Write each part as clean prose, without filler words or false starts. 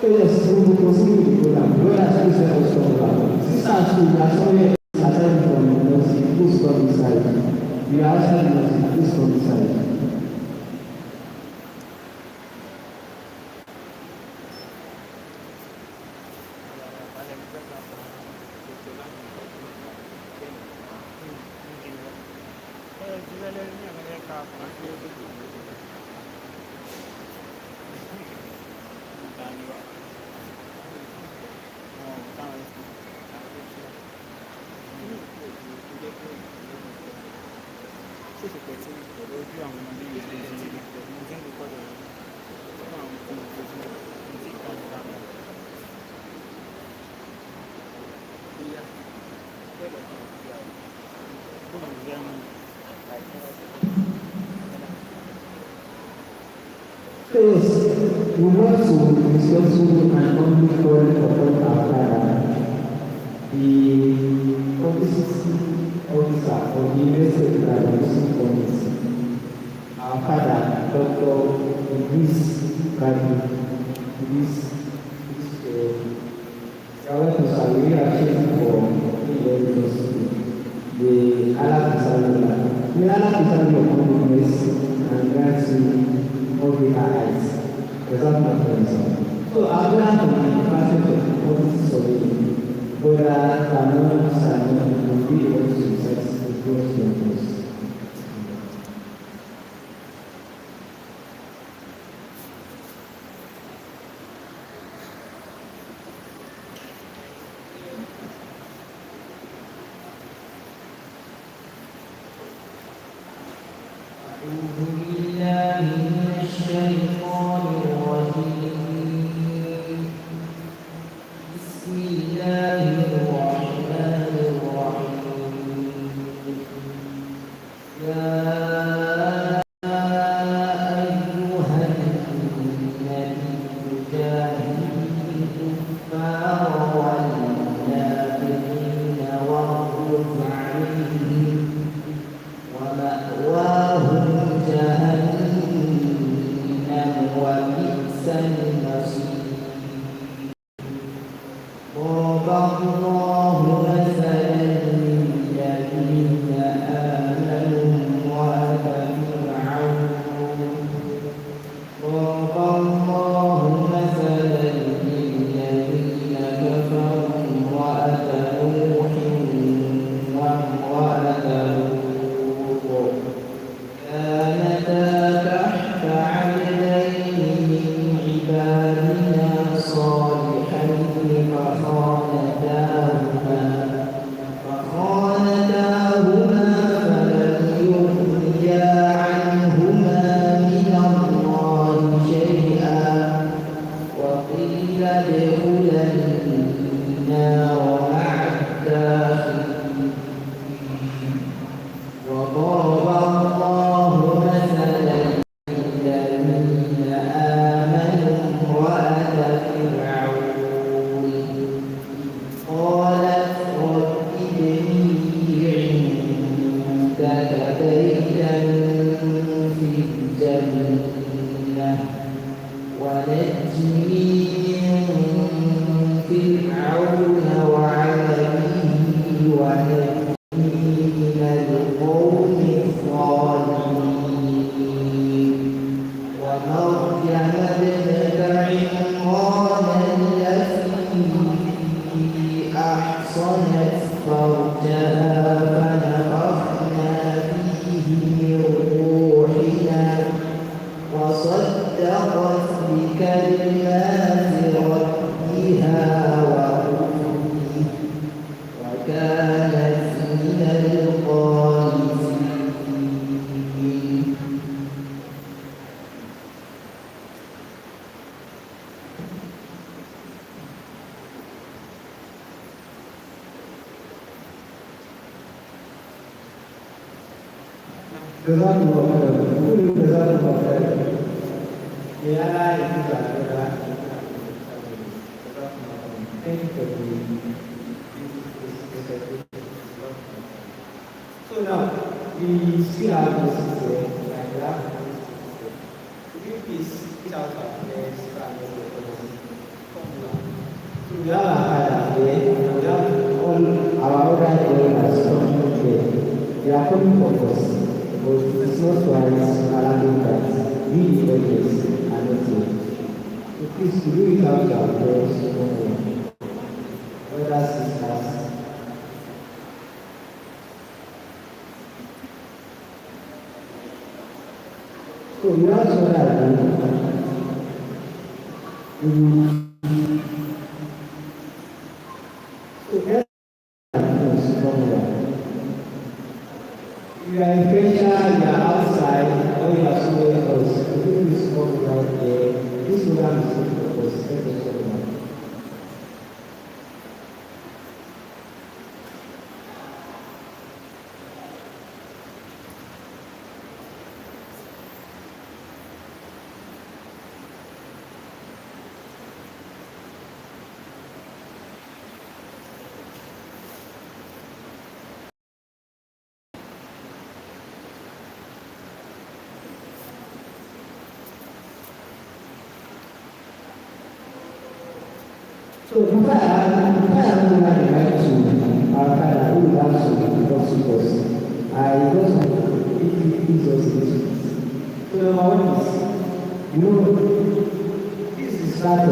Yes, we will proceed with the program. Where are schools that was from program? Sisters school, we are sorry, aside from the nursing, please come inside. We are outside the nursing, please come inside. First, we want to be responsible and only correct upon our father, the publicity officer of the University of Graduation Committee, our father, Dr. Idris Kadi, this Yahweh we are chasing for the Allah Pisalula. May Allah Pisalula upon the grace and grant you all the eyes. So, I'm going to be passing the policy survey, whether Cameroon Simon will be able to success the growth levels. So now, we still have the system, and we have the system. Could you please put out our players and We have Akada there, and we have all our other areas coming there. They are coming for us, but it's not twice allowing that we the audience are not here. So please do it out our prayers one brothers, sisters. So you have to that you are in pressure, you are outside, or you are somewhere else. If you is come right there, this program is good for us. Let us talk about it. So before I go back to our father who loves to gossip us, I just want to please us this. So number one is, you know, this is the start of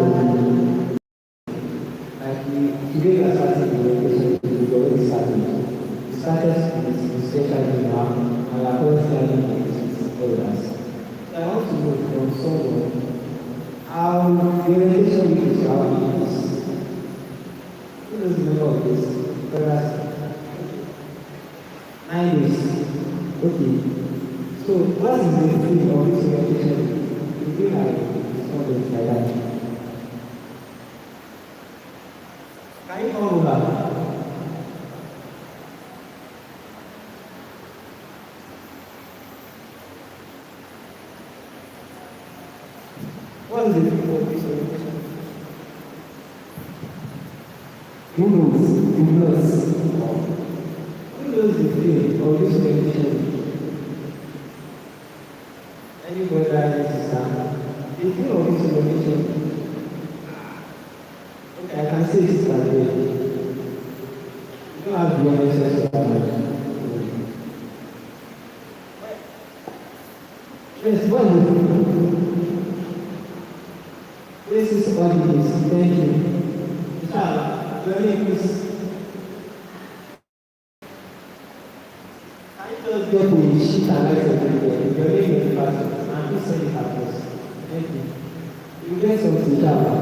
like today we are starting the education, we already started. We started with the special now, and we are currently starting with others. So I want to know from someone how the education is our business. Who doesn't know of this? Whereas 9 days. Okay. So what is the thing of this orientation? You feel like something like that. Can you come over? What is the thing of this orientation? Who knows? Who knows? Who knows the thing of this orientation? Anybody that is sister? The thing of this orientation. Okay, I can say it's like that. You don't have the necessary knowledge. Yes, what is it? This is what it is. Thank you. Inshallah. Your name is. Can you just get to the sheet and write everywhere? Your name is pastor, and please send it across. Thank you. You get something, inshallah.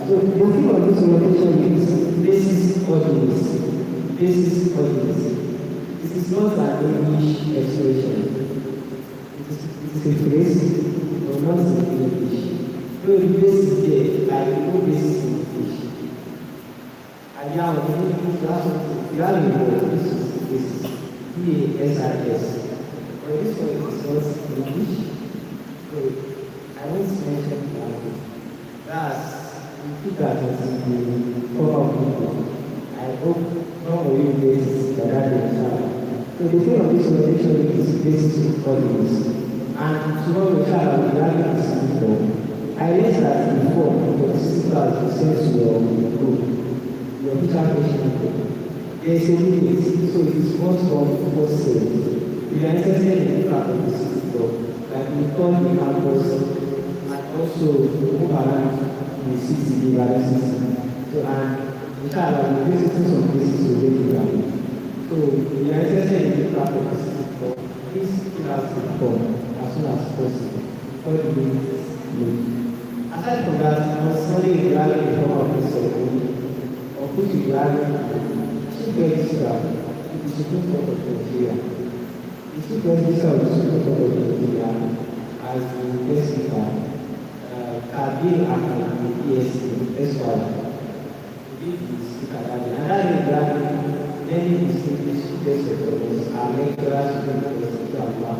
So the thing of this orientation is basis audience. Basis audience. It is not an English expression. It is a phrase, but not in English. So the basis there, like no basis in English. And now, you have this is PASIS. But this one is not English. So I won't mention that. That's we put that as the cover of people. I hope none of you guys that themselves. So the thing of this orientation is basis of audience. And tomorrow we shall be learning this before. I learned that before the sister has sent to your group. Your teacher patient. There is a limit, so it is not for sale. We are interested in the fact of the system, like we call the campus and also move around the city, the various system. So, and we are visiting some places regularly. So, we are interested in the fact of the system. Please fill out the form as soon as possible. For the meeting. Aside from that, I was studying regarding the form of this ceremony. Which is chief registrar of the Supreme Court of Nigeria. The chief registrar of the Supreme Court of Nigeria as the guest speaker, Kabir Ahmed, the PSC, Esquire. He is the speaker that day. And that regarding many distinguished guest speakers are lecturers who are the Allah.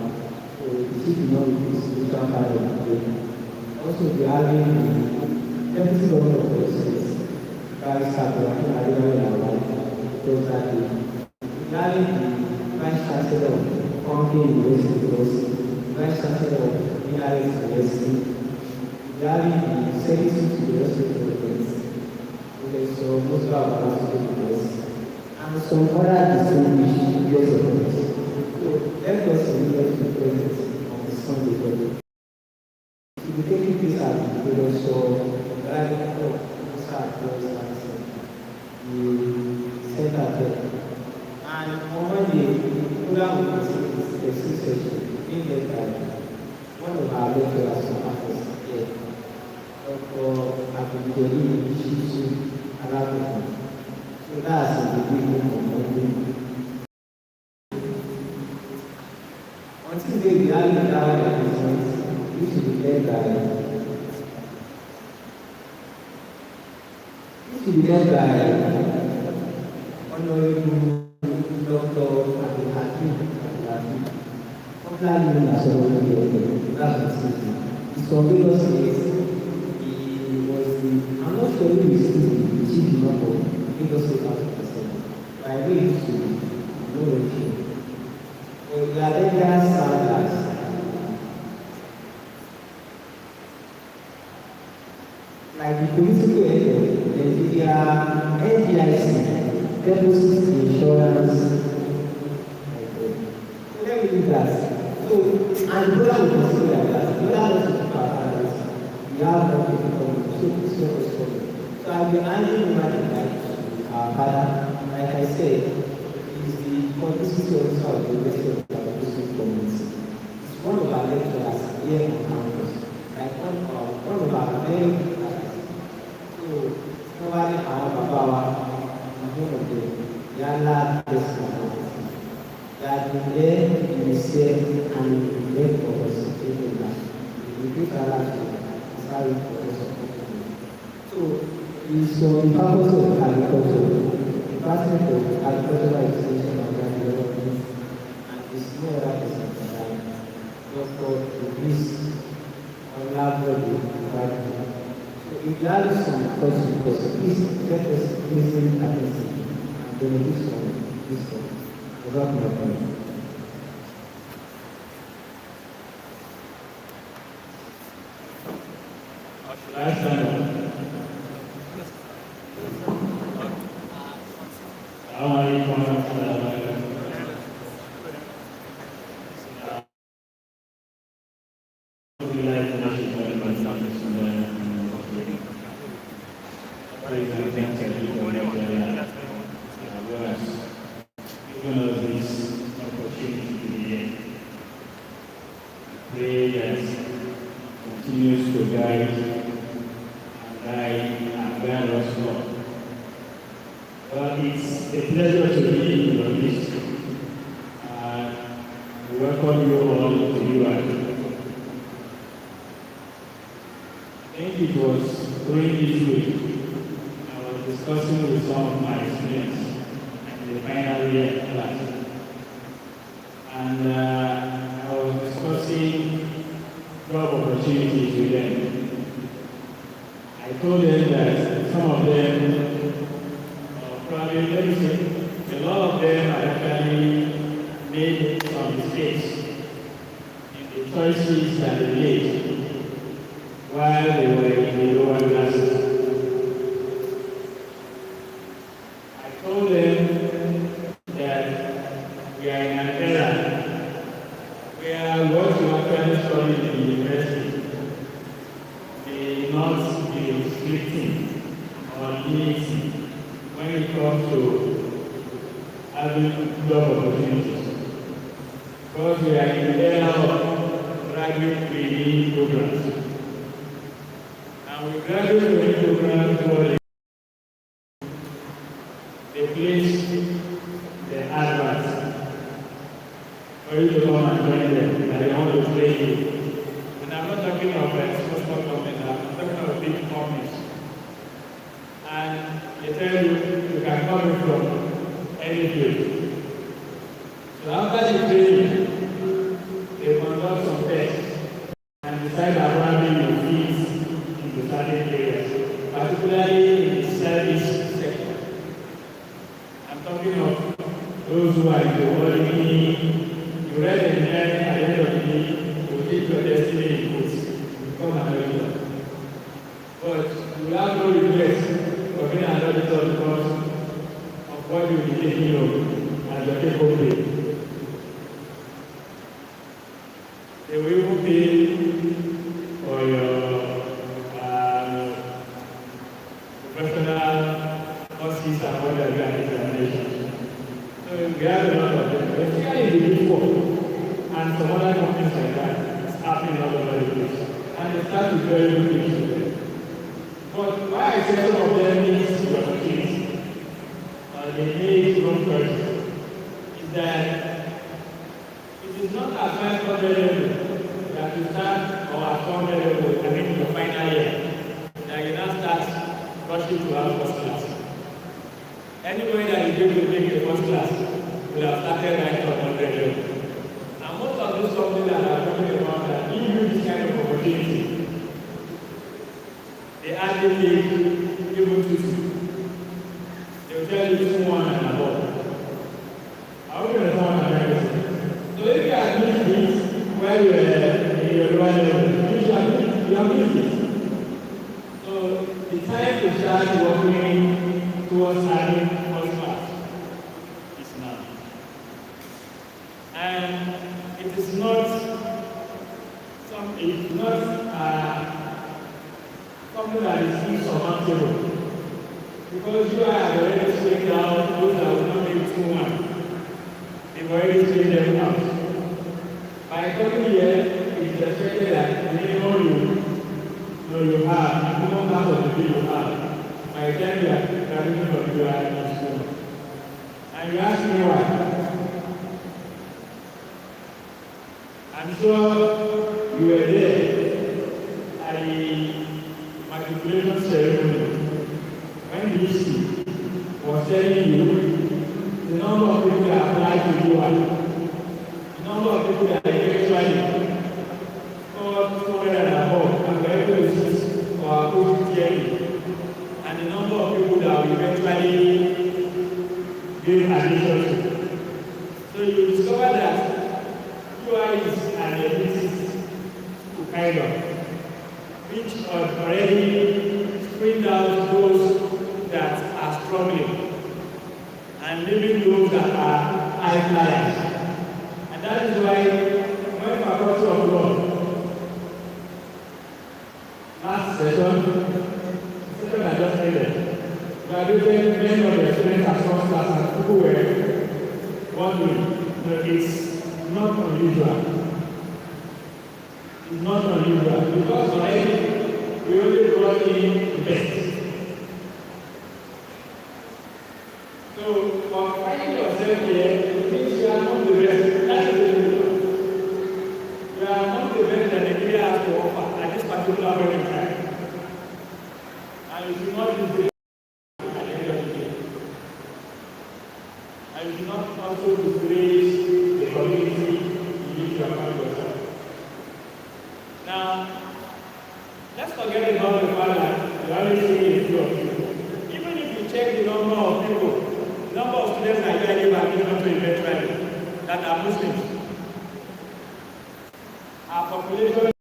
So the chief is spiritual father of the day. Also, the having the deputy governor of the state. Vice Chancellor Vice Chancellor of Conky University, Vice Chancellor of University, the Secretary to the University of Okay, so most of our hospitals and some other distinguished years of it. So let us remember to present on the Sunday. If you take this as the previous show, right of start those answers, the center there. And on Monday, the program will be a session in the time. One of our lecturers from Africa here, Dr. Abdul Shishi Alakoto. So that's the beginning of Monday. On Tuesday, the early hour announcement, which will be led by Honorable Dr. Abdul Hakim, popularly known as Honorable. That's the city. It's from Lagos State. He was the, I'm not sure who is the chief member of Lagos State House of Assembly. But I know he used to be. I'm not very sure. But the Adega standards. Like the political area, Nigeria, NGIC, Deposit Insurance, so let me do that. So, and the program will consider like that. The program wants to partners. We have no people, so this is problem. So I'll be handing over the mic to our father. Like I said, he's the publicity officer of the University of Muslim Community. It's one of our lecturers here on campus. Like one of our very so nobody our Baba, one of them, Yala Desmond. That in there you say and in there for us in that. We give Allah to sorry for us. So it's on the purpose of agriculture, Department of Agricultural Extension and Development, and it's no other person than Dr. Idris Olabode. If you have some questions, please let us listen attentively and benefit from this talk. Without my time. Last time. Continues to guide and guide us all. But it's a pleasure to be in your midst. We welcome you all to UI. I think it was during this week I was discussing with some of my students in the final year class. And I was discussing job opportunities with them. I told them that some of them, probably, let me say, a lot of them had actually made some mistakes in the choices that they made while they were in the lower classes. I told them that we are in an era where what you actually study in the university may not be restricting or limiting when it comes to having job opportunities. Because we are in the era of graduate training programs. And with graduate training programs, they place the adverts for you to come and join them, and they want to train you. And I'm not talking of small companies, I'm talking of big companies. And they tell you can come in from any field. So after the training, they conduct some tests and decide that probably you fit into certain areas, particularly in the service sector. I'm talking of those who are in the working. You read the net at the end of the day, you take your destiny in quotes, become an editor. But you have no regrets for being an auditor because of what you will be taking home as your take home pay. They will even pay for your professional courses and what have you and examinations. So we have a lot of them, especially in the Big Four and some other companies like that. It's happening all over the place. And they start with very good things with them. But why I say some of them needs the opportunity, they need wrong choices, is that it is not at 500 level that you start or at 400 level and in your final year that you now start rushing to have first class. Anybody that is going to make the first class will have started right from 100 level. And most of these companies that are talking about that give you this kind of opportunity, they actively give it to you. They will tell you someone and above. I hope you understand what I'm saying. So if you are doing this while you are in your lower level, you are doing this. So the time to start working towards having first class is now. And it is not something that is insurmountable. Because you are already sitting down, those that will not make 2-1. They've already seen them out. By coming here, it's expected that the minimum you have, minimum part of the bill you have, by the time you are graduating from you are in school. And you ask me why. I'm sure you were there at the matriculation ceremony when DC was telling you the number of people that applied to UI, the number of people that eventually scored 200 and above and were able to use our coaching theory, and the number of people that will eventually give admission to. So you discover that UI is an ability to kind of which already screened out those that are struggling and leaving those that are high flyers. And that is why when Faculty of Law last session I just ended, graduated many of the students as first class and people were wondering, it's not unusual. It's not unusual because already we only brought in the best. So, for finding yourself here, it means you are not the best. That is the reason. You are not the best that Nigeria has to offer at this particular point in time. And you should not disgrace at the end of the day. And you should not also disgrace the community in which you have found yourself. Now, let's forget about the fact that you always see a few of you. Even if you check the number of people, number of students that usually have given to eventually that are Muslims, our population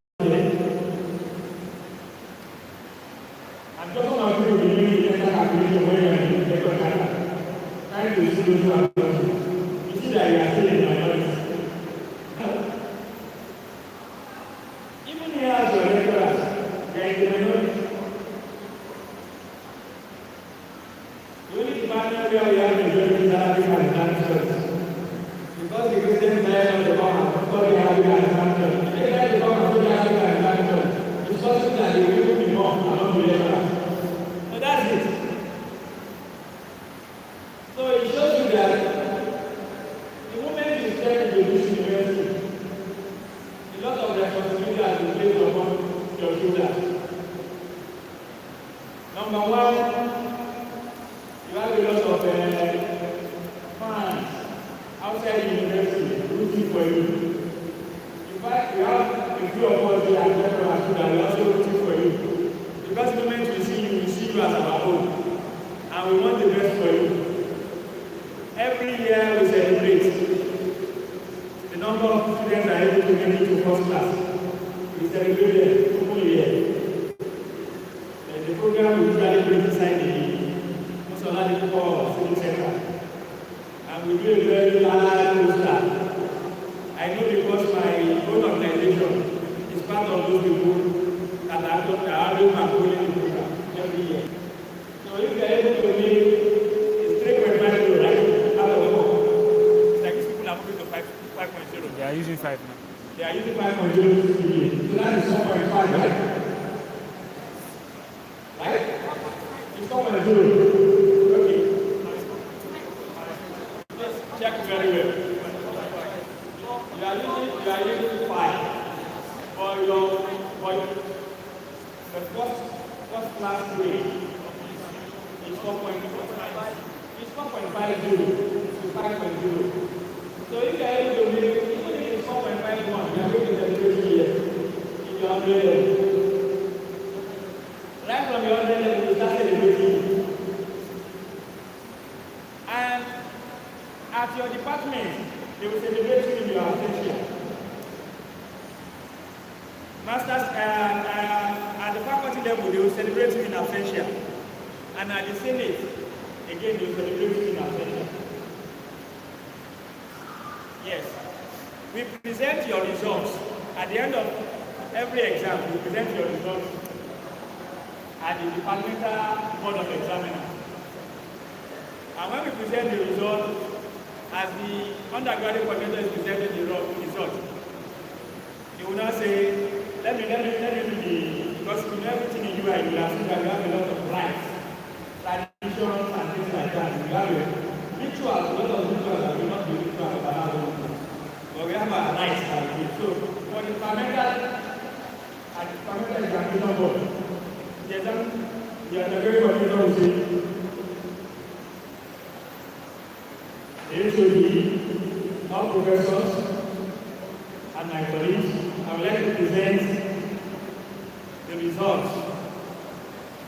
and just some of you will be doing the mental calculation when you are in the Canada, trying to see those who are Muslims. You see that you are still in minority. Even here as your lecturers, they are in the minority. The only department where we have majority is Arabic and Islamic studies. Because the Christians die on the ground, study Arabic and Islamic studies. They die the ground and study Arabic and Islamic studies. It's something that they will be more among the lecturers. So that's it. So it shows you that the moment you step into this university, a lot of responsibility has been placed upon your shoulders. Number one, you have a lot of fans outside the university rooting for you. In fact, you have a few of us here at Lecturer that are also rooting for you. Because the moment we see you as our own. And we want the best for you. Every year we celebrate the number of students that are able to get into first class. We celebrate it every year. And the program will usually bring inside the Oladipo Civil Center. And we do a very large poster. I know because my own organization is part of those people that are having my polling program every year. So if you are able to make a 3.5 right out of 4, it's like these people are moving to 5.0. They are using 5 now. They are using 5.0. So that is 4.5, right? Right? It's 4.0. Okay. Let's check very well. You are using 5 for the first class grade is 4.5. It's 4.50 to 5.0. So if you are able to make, even if it's 4.51, you are going to celebrate here in your 100 level. Right from your 100 level, you start celebrating. And at your department, they will celebrate you in your attention. Masters, at the faculty level, they will celebrate you in absentia. And at the Senate, again, they will celebrate you in absentia. Yes. We present your results. At the end of every exam, we present your results at the Departmental Board of Examiners. And when we present the result, as the undergraduate coordinator is presenting the result, he will now say, let me do the, because you know everything in UI, you have seen that you have a lot of rights, traditions, and things like that. You have rituals, a lot of rituals that will not be rituals of another. But we have our rights like this. So, for the departmental examination board, the undergraduate coordinator will say, there should be all professors and my colleagues. I would like to present the results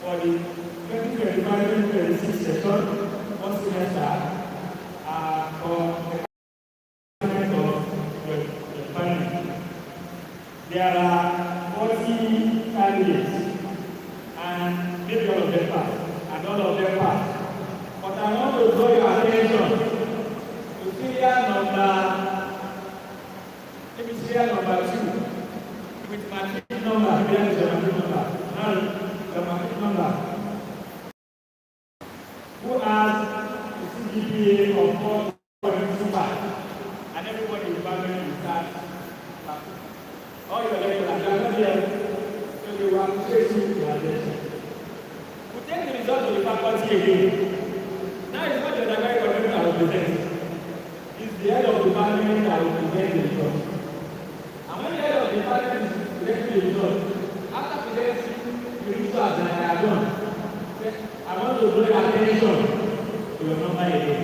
for the 2025-2026 session, first semester, for the department of the department. There are 40 candidates, and maybe all of them pass, and all of them pass. But I want to draw your attention to serial number 2, with matric number, here is the matric number, now the matric number, who has a CGPA of 4.25, and everybody in the department will start laughing. All your lecturers are not here, so they will appreciate you for attention. We take the result of the faculty again. Now it's not the undergraduate coordinator that will present. It's the head of the department that will present the result. And when the head of the department is presenting the result, after presenting the results that I have done, I want to draw your attention to your number again.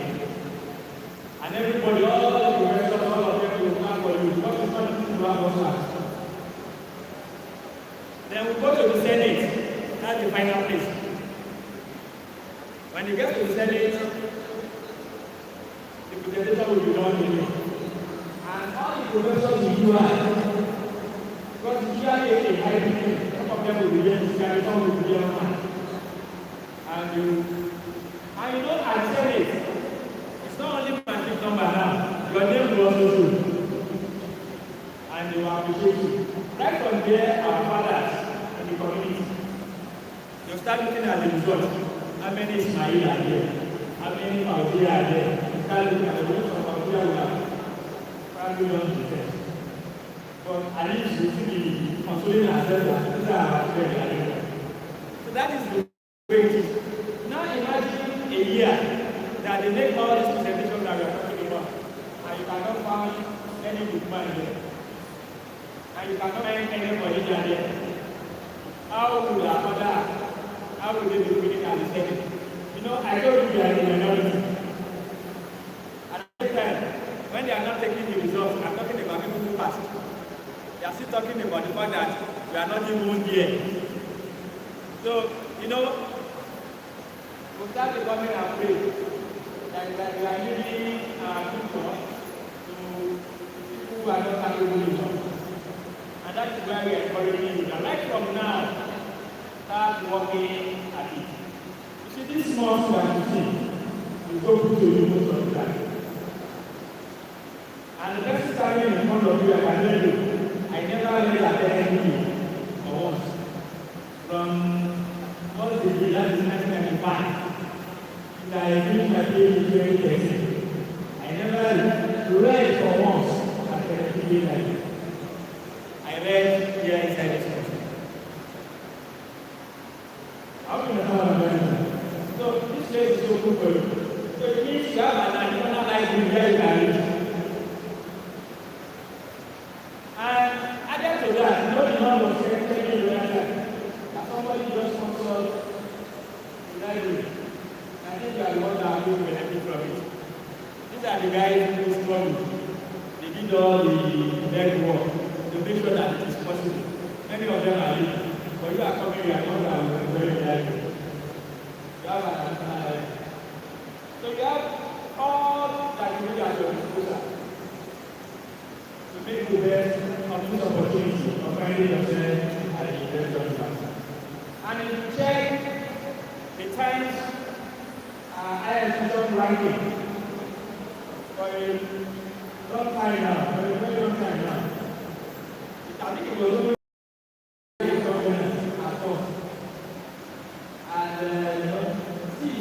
And everybody, all the professors, all of them will come for you because it's not easy to have us. Then we go to the Senate. That's the final place. When you get to the Senate, the presentation will be done with you. And all the professors will do that. Because usually a hybrid thing, some of them will be there physically, some will be there online. And you know, at Senate, it's not only matric number now, your name will also show. And they will appreciate you. Right from there, our fathers in the community, they'll start looking at the results. How many Ismail are there? How many Fauzi are there? You start looking at the results of Fauzi will have probably done the test. But at least you see the consoling ourselves that these are our friends. So that is the way it is. Now imagine a year that they make all these presentations that we are talking about, and you cannot find any good man there. And you cannot find anybody there. How will our father? How will they be winning at the Senate? You know, I told you they are in the minority. At the same time, when they are not taking the results, I'm talking about people who passed. They are still talking about the fact that we are not even here. So, you know, we start the government and pray that we are giving our people to people who are not capable enough. And that is why we are encouraging you. Right from now, start working at it. See, this month that you see, you go through to you most of the time. And the person standing in front of you, I can tell you, I never really attended you for once. From what did you that is 1995? I finished my PhD in 2013. I never read for once at the PhD library. I read here inside this country. How can you know what I'm doing? So this place is so cool for you. So it means you have an additional library where you can read. And added to that, no demand was telling you that somebody just sponsored the library. I think you are the one that are going to benefit from it. These are the guys who struggle. They did all the legwork to make sure that it is possible. Many of them are leaving. But you are coming, you are not that will enjoy the library. You have an additional library. So you have all that you need at your disposal to make the best of this opportunity of finding yourself at the university of. And if you check the times ISO ranking for a long time now, for a very long time now. I think it was only at all. And see,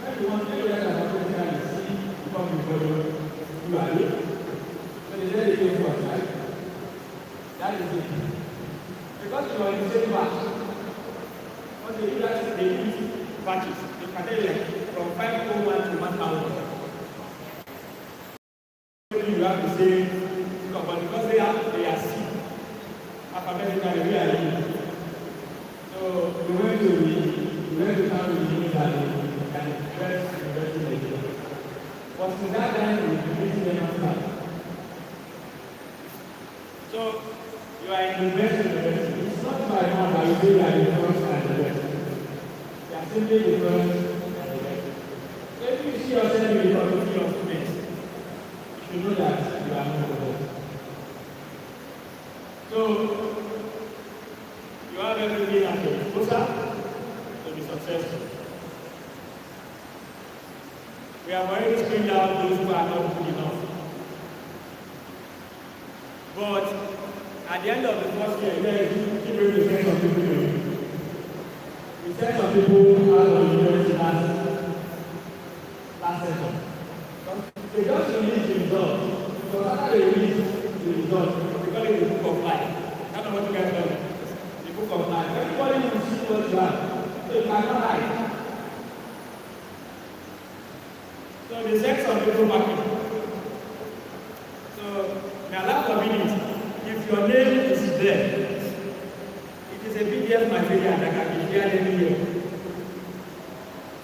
when you want to get about it, see, you come before you are late. So they say they came first, right? That is it. Because you are in the same batch. What they do that is they use batches. They can tell you from 501 to 1000. You have to say, but because they are sick, alphabetically we are in. So we went to town with the unit that can express university. But since that time, we became them outside. So you are in the best university. It's not by now that you say you are the first and the best. You are simply the first. If you see yourself in the community of students, you should know that you are not the best. So, you have everything at your disposal to be successful. We have already screened out those who are not good enough. But at the end of the first year, we keep bringing the sense of people to you. We send some people out of the university last session. They just release the results. So after they release the results, they call it the book of life. I don't know what you guys call it. The book of life. Everybody will see what you have. So you cannot hide. So they send some people back in. So in a last minute, if your name is there, it is a PDF material that can be shared anywhere.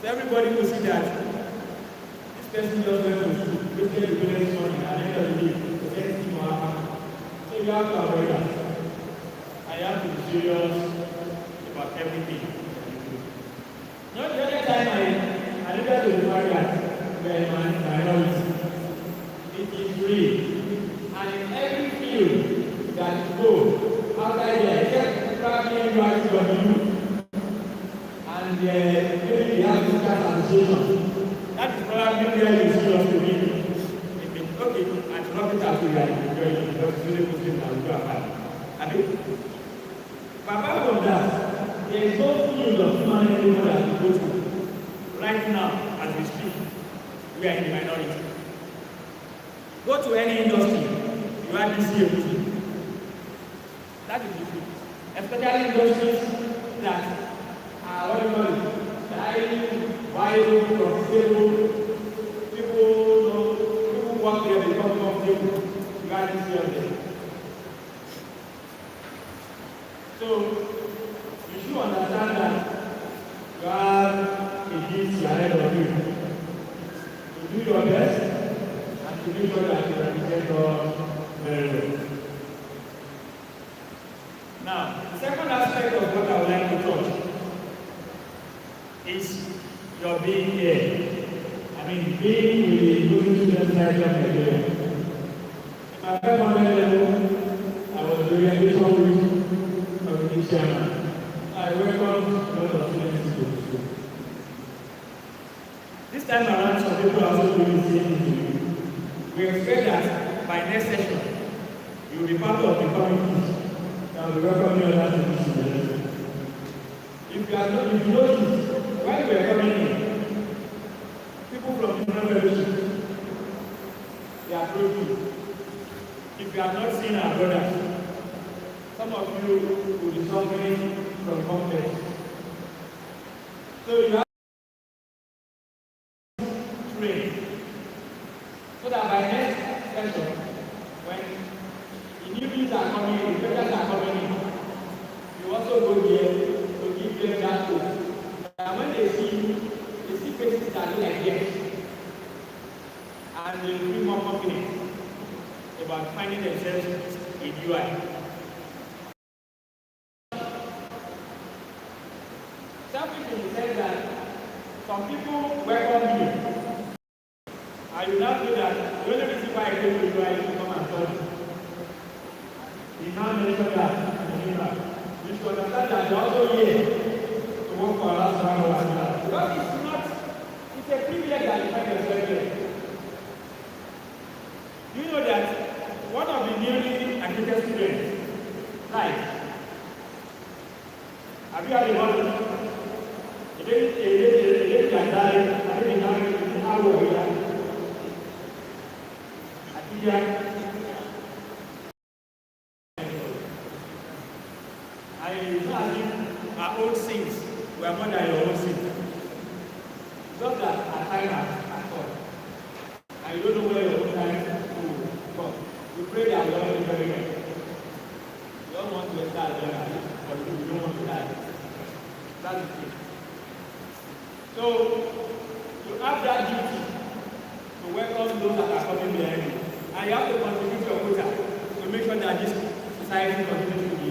So everybody will see that. Person just went to school, basically the parents' money, and then the day, the same thing will happen. So you have to avoid that. I have to be serious about everything. Not the other time I look at the market where my minority. It is free. And in every field that you go, outside there, except probably NYCW, and maybe the African Association. That is probably where you see us to be. Okay, and not it as we are enjoying because really Muslim and we are happy. But apart from that, there is no field of human anymore that we go to. Right now, as we speak, we are in the minority. Go to any industry, you hardly see a Muslim. That is the truth. Especially industries that are what you call it, highly viable, profitable, people work there, they become comfortable, you hardly see them there. So, you should understand that you have a gift ahead of you. To do your best and to make sure that you represent God very well. Now, the second aspect of what I would like to touch is your being here. I mean, being with the Muslim student society of Nigeria. In my 500 level, I was doing a bit of chairman. I welcome a lot of students to the school. time around, some people are also doing the same thing to you. We expect that by next session, you will be part of the community that will welcome you as a mission. If you notice, while we are coming in, people from different fellowships, they are approaching. If you have not seen our brothers, some of you will be suffering from complex. So you have to train so that by next session, when the newbies are coming in, the veterans are coming in, you also go there to give them that hope. And when they see faces that look like yes, and they feel more confident about finding themselves in UI. Some people say that some people welcome you, and you now feel that the only reason why I came to UI is to come and talk. You now mention that you should understand that you're also here to work for us because it's a privilege that you find yourself here. Do you know that one of the newly admitted students died? Have you heard about it? A lady that died, I think in our area. Our own sins were more than your own sins. Just that at time at all. And you don't know where your own time to come. You pray that you don't be very well. You don't want to enter there, but you don't want to die. That's the thing. So you have that duty to welcome those that are coming behind you. And you have to contribute your quota to make sure that this society continues to be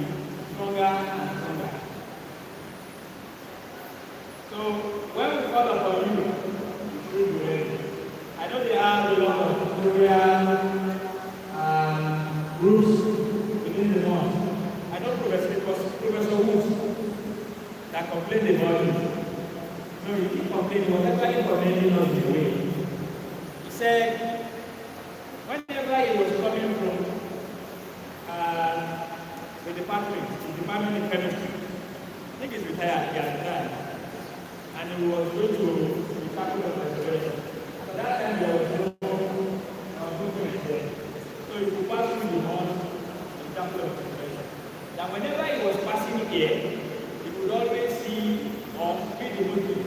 stronger and stronger. So when we call upon you, you should be ready. I know they have a lot of tutorial groups within the north. I know Professor Woods that complained about it. No, you keep complaining, whatever you complaining on the way. He said, whenever he was coming from the department in chemistry, I think he's retired, he has retired. And he was going to the Faculty of Restoration. At that time, there was no movement there. So he could pass through the hall in Faculty of Restoration. That whenever he was passing here, he would always see or feed the movement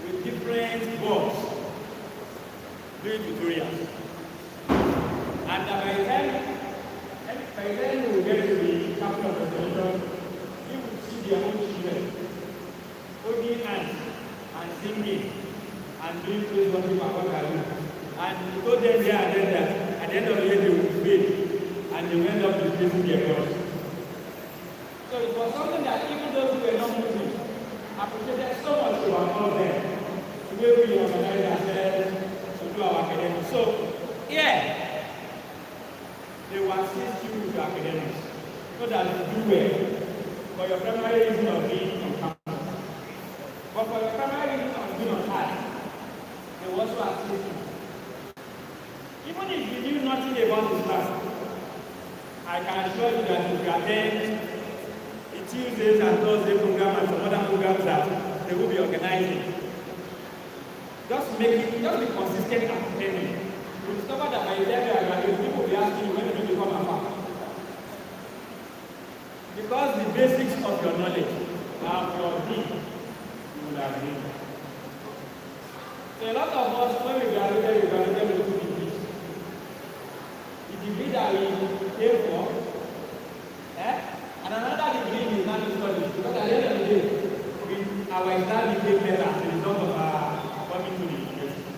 with different boards doing tutorials. And by the time we will get to the Faculty of Restoration, you will see their own children holding hands and singing and doing praise worship and what have you. And he told them there and then that at the end of the year they will fail and they will end up displacing their God. So it was something that even those who were not Muslims appreciated so much to all them. The way we organize ourselves to do our academics. So yeah, they will assist you with your academics so that you do well for your primary reason of being on campus. But for your primary reason of being on earth, they will also assist you. Even if you knew nothing about this class, I can assure you that if you attend the Tuesdays and Thursday program and some other programs that they will be organizing, just be consistent and attending. You discover that by the time you are graduating, people will be asking you when you become a faculty. Because the basics of your knowledge are your being, you will agree. So a lot of us, when we graduated with 2 degrees. The degree that we came for, and another degree in Islamic studies, because at the end of the day, our exam became better as a result of our coming to the university.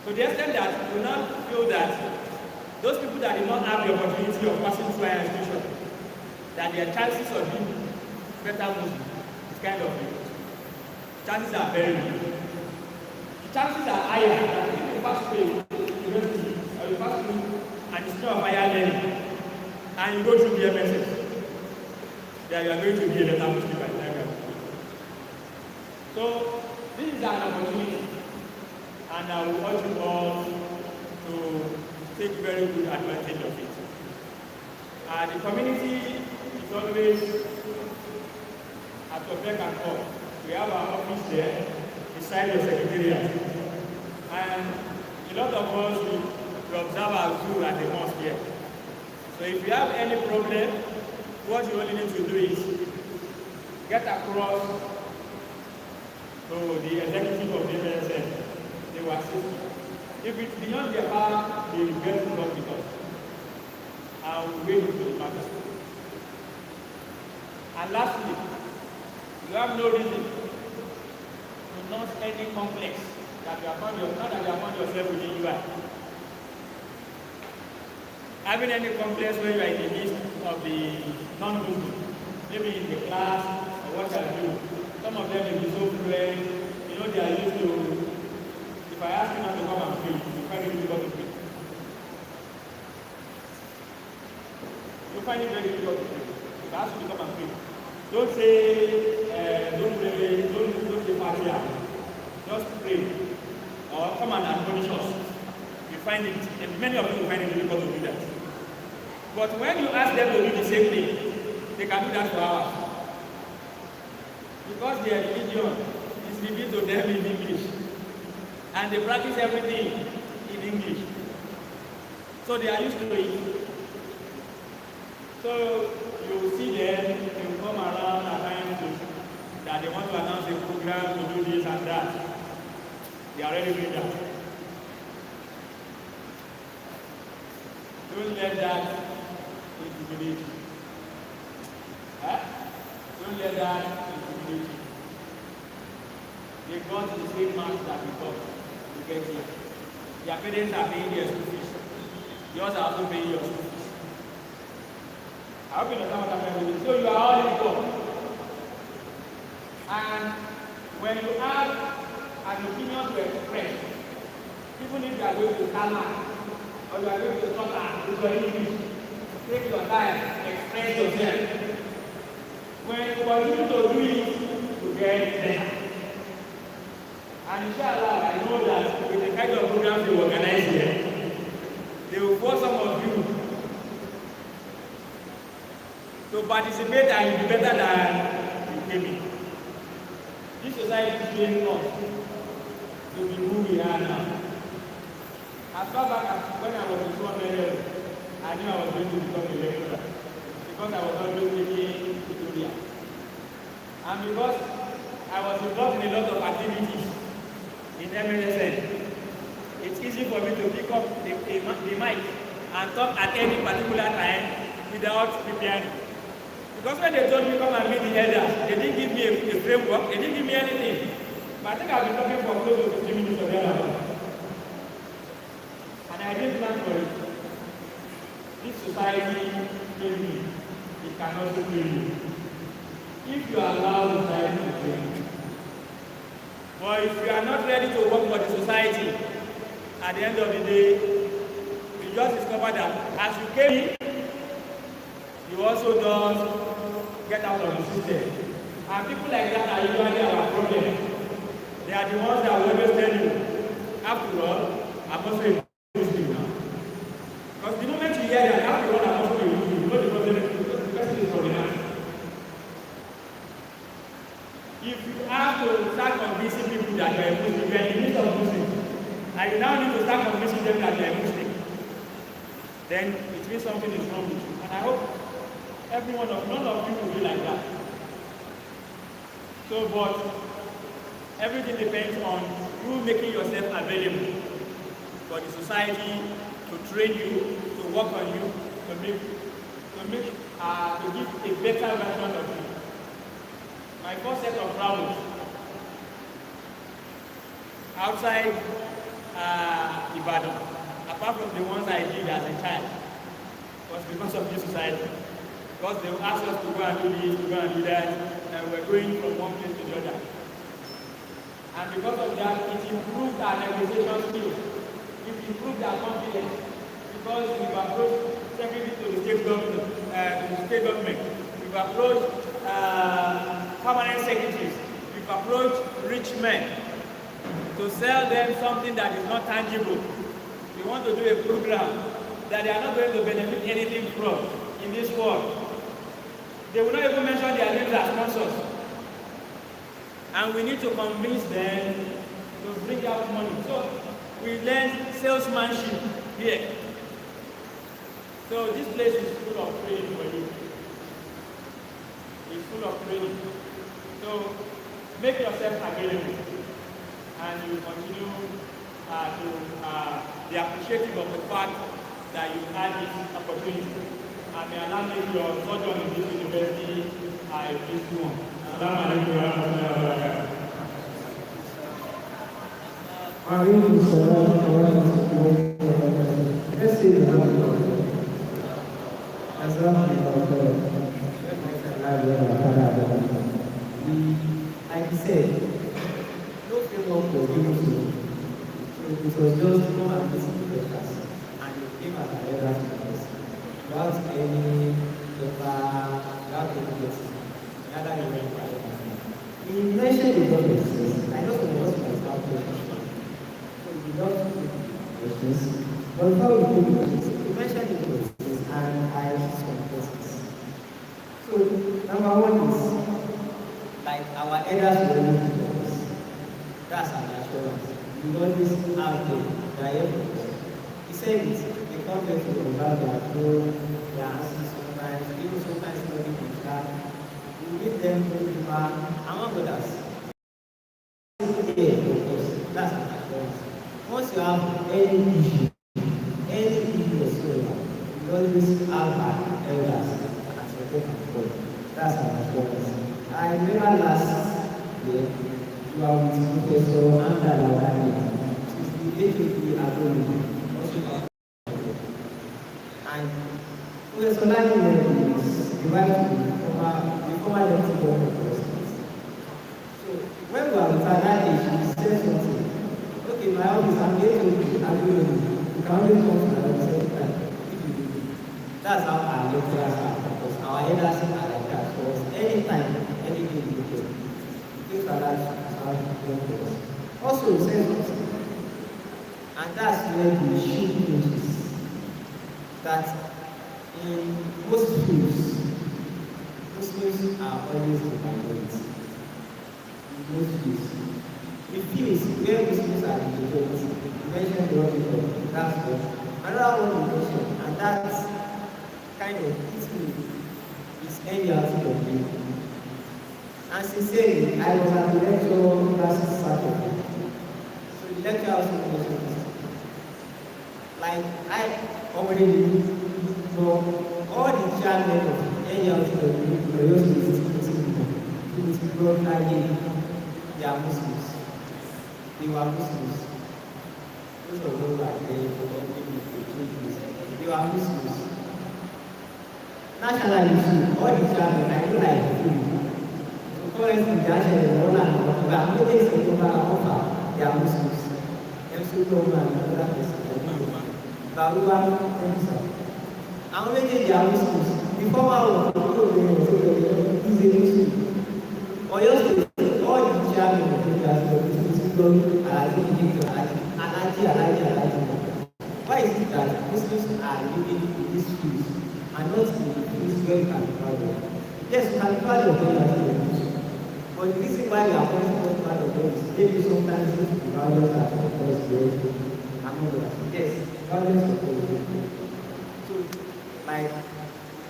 To the extent that we now feel that those people that did not have the opportunity of passing through our institution, that their chances of being better Muslim is kind of low. Chances are very low. The chances are higher that if you pass through university or you pass through an institution of higher learning and you go through the MSS, that you are going to be a better Muslim by the time you are. So this is an opportunity and I will urge you all to take very good advantage of it. The community is always at your beck and call. We have our office there beside your secretariat, and a lot of us we observe our zoo at the mosque here. So if you have any problem, what you only need to do is get across to the executive of the MSF. They will assist you. If it's beyond their power, they will get to talk with us. And we will wait to the matter. And lastly, you have no reason to not any complex that you have found yourself within UI. Having any complex where you are in the midst of the non-Muslim, maybe in the class or what have you. Some of them will be so fluent, you know, they are used to, if I ask you not to come and pray, you find it difficult to pray. You find it very difficult to pray. If I ask you to come and pray, don't say, don't say Fatiha. Just pray. Or come and admonish us. You find it, and many of you find it difficult to do that. But when you ask them to do the same thing, they can do that for hours. Because their religion is revealed to them in English. And they practice everything in English. So they are used to it. So you will see them, they will come around at times that they want to announce a program to do this and that. They are already doing that. Don't let that intimidate you. Don't let that intimidate you. They got the same marks that we got to get here. Their parents are paying their school fees. Yours are also paying your school fees. I hope you understand what I'm trying to do. So you are all equal. And when you have an opinion to express, even if you are going to Tala or you are going to Scotland with your English, take your time, express yourself. When you continue to do it, you get there. And inshallah, I know that with the kind of programs you organize here, they will force some of you to participate and be better than you came in. This society is training us to be who we are now. As far back as when I was in 200, I knew I was going to become a lecturer because I was always taking tutorial. And because I was involved in a lot of activities in MSN, it's easy for me to pick up the mic and talk at any particular time without preparing. Because when they told me come and meet the elders, they didn't give me a framework, they didn't give me anything. But I think I've been talking for close to 15 minutes of that. And I didn't plan for it. This society trained me. It can also train you. If you allow society to train you. But if you are not ready to work for the society, at the end of the day, you just discover that as you came in, you also don't get out of the system. And people like that are usually our problem. They are the ones that will always tell you, after all, I'm also a Muslim now. Because the moment you hear that, after all, I'm also a Muslim, you know the problem the person is organized. If you have to start convincing people that you are a Muslim, you are in the midst of Muslims, and you now need to start convincing them that you are a Muslim, then it means something is wrong with you. And I hope none of you will be like that. So, but everything depends on you making yourself available for the society to train you, to work on you, to give a better version of you. My first set of travels outside Ibadan, apart from the ones I did as a child, was because of this society. Because they will ask us to go and do this, to go and do that, and we're going from one place to the other. And because of that, it improved our negotiation skills. It improved our confidence. Because we've approached secretary to the state government, we've approached permanent secretaries, we've approached rich men to sell them something that is not tangible. We want to do a program that they are not going to benefit anything from in this world. They will not even mention their names as sponsors. And we need to convince them to bring out money. So we learn salesmanship here. So this place is full of training for you. It's full of training. So make yourself available, and you continue to be appreciative of the fact that you had this opportunity. And may Allah make your sojourn in this university a peaceful one. Assalamu alaikum wa rahmatullahi wa barakatuh. وعليكم السلام ورحمة الله وبركاته. Let's see the one. Like I said, no framework was given to me. So it was just come and listen to the class, and you came as an elder to us without any paper, without any guessing. Neither you went by it. You mentioned the documents. I know some of us might have questions. So you don't questions. But before we do questions, you mentioned the documents, and I have some questions. So number one is, like our elders were able to do this. That's an assurance. We always have the evidence. He said it, they come here to observe their food, their answers sometimes, even sometimes not even that. We give them paper, among others. That's an assurance. Once you have any issue whatsoever, you always have our elders as your take and call. That's an assurance. I remember last year, you are with Professor Andra Lawani. She's the HOD Agony. And Professor Lawani is the wife of the former deputy governor of President. So when we are with her that day, she said something. Okay, my office, I'm going to Agony. You can only come to the same time. That's how our lecturers are. Because our elders are like that. So anytime, anything you do, things like that are going. Also, it says something, and that's where the issue changes. That in most schools, Muslims are always the minority. In most schools, we feel it's where Muslims are the majority. You mentioned the word before. That's good. Another one you mentioned, and that's kind of it's any out of me. And sincerely, I was at the lecture last Saturday. So the lecture also mentioned this. Like I already know all the chairmen of any out of the who is broadcasting, they are Muslims. They were Muslims. Those of them are there for they were Muslims. Nationally, all the chairmen, I feel like so currently, the actual Roland, we are making some offer, they are Muslims. MC Roman, another person, Baruwa, I'm making they are Muslims. The former one, is a Muslim. Or just all the chairmen of the Muslims, why is it that Muslims are living in these schools and not in this very kind of problem? Yes, we can be part of them, but the reason why we are not part of them is maybe sometimes the violence that occurs there among others. Yes, violence occurs. So, like,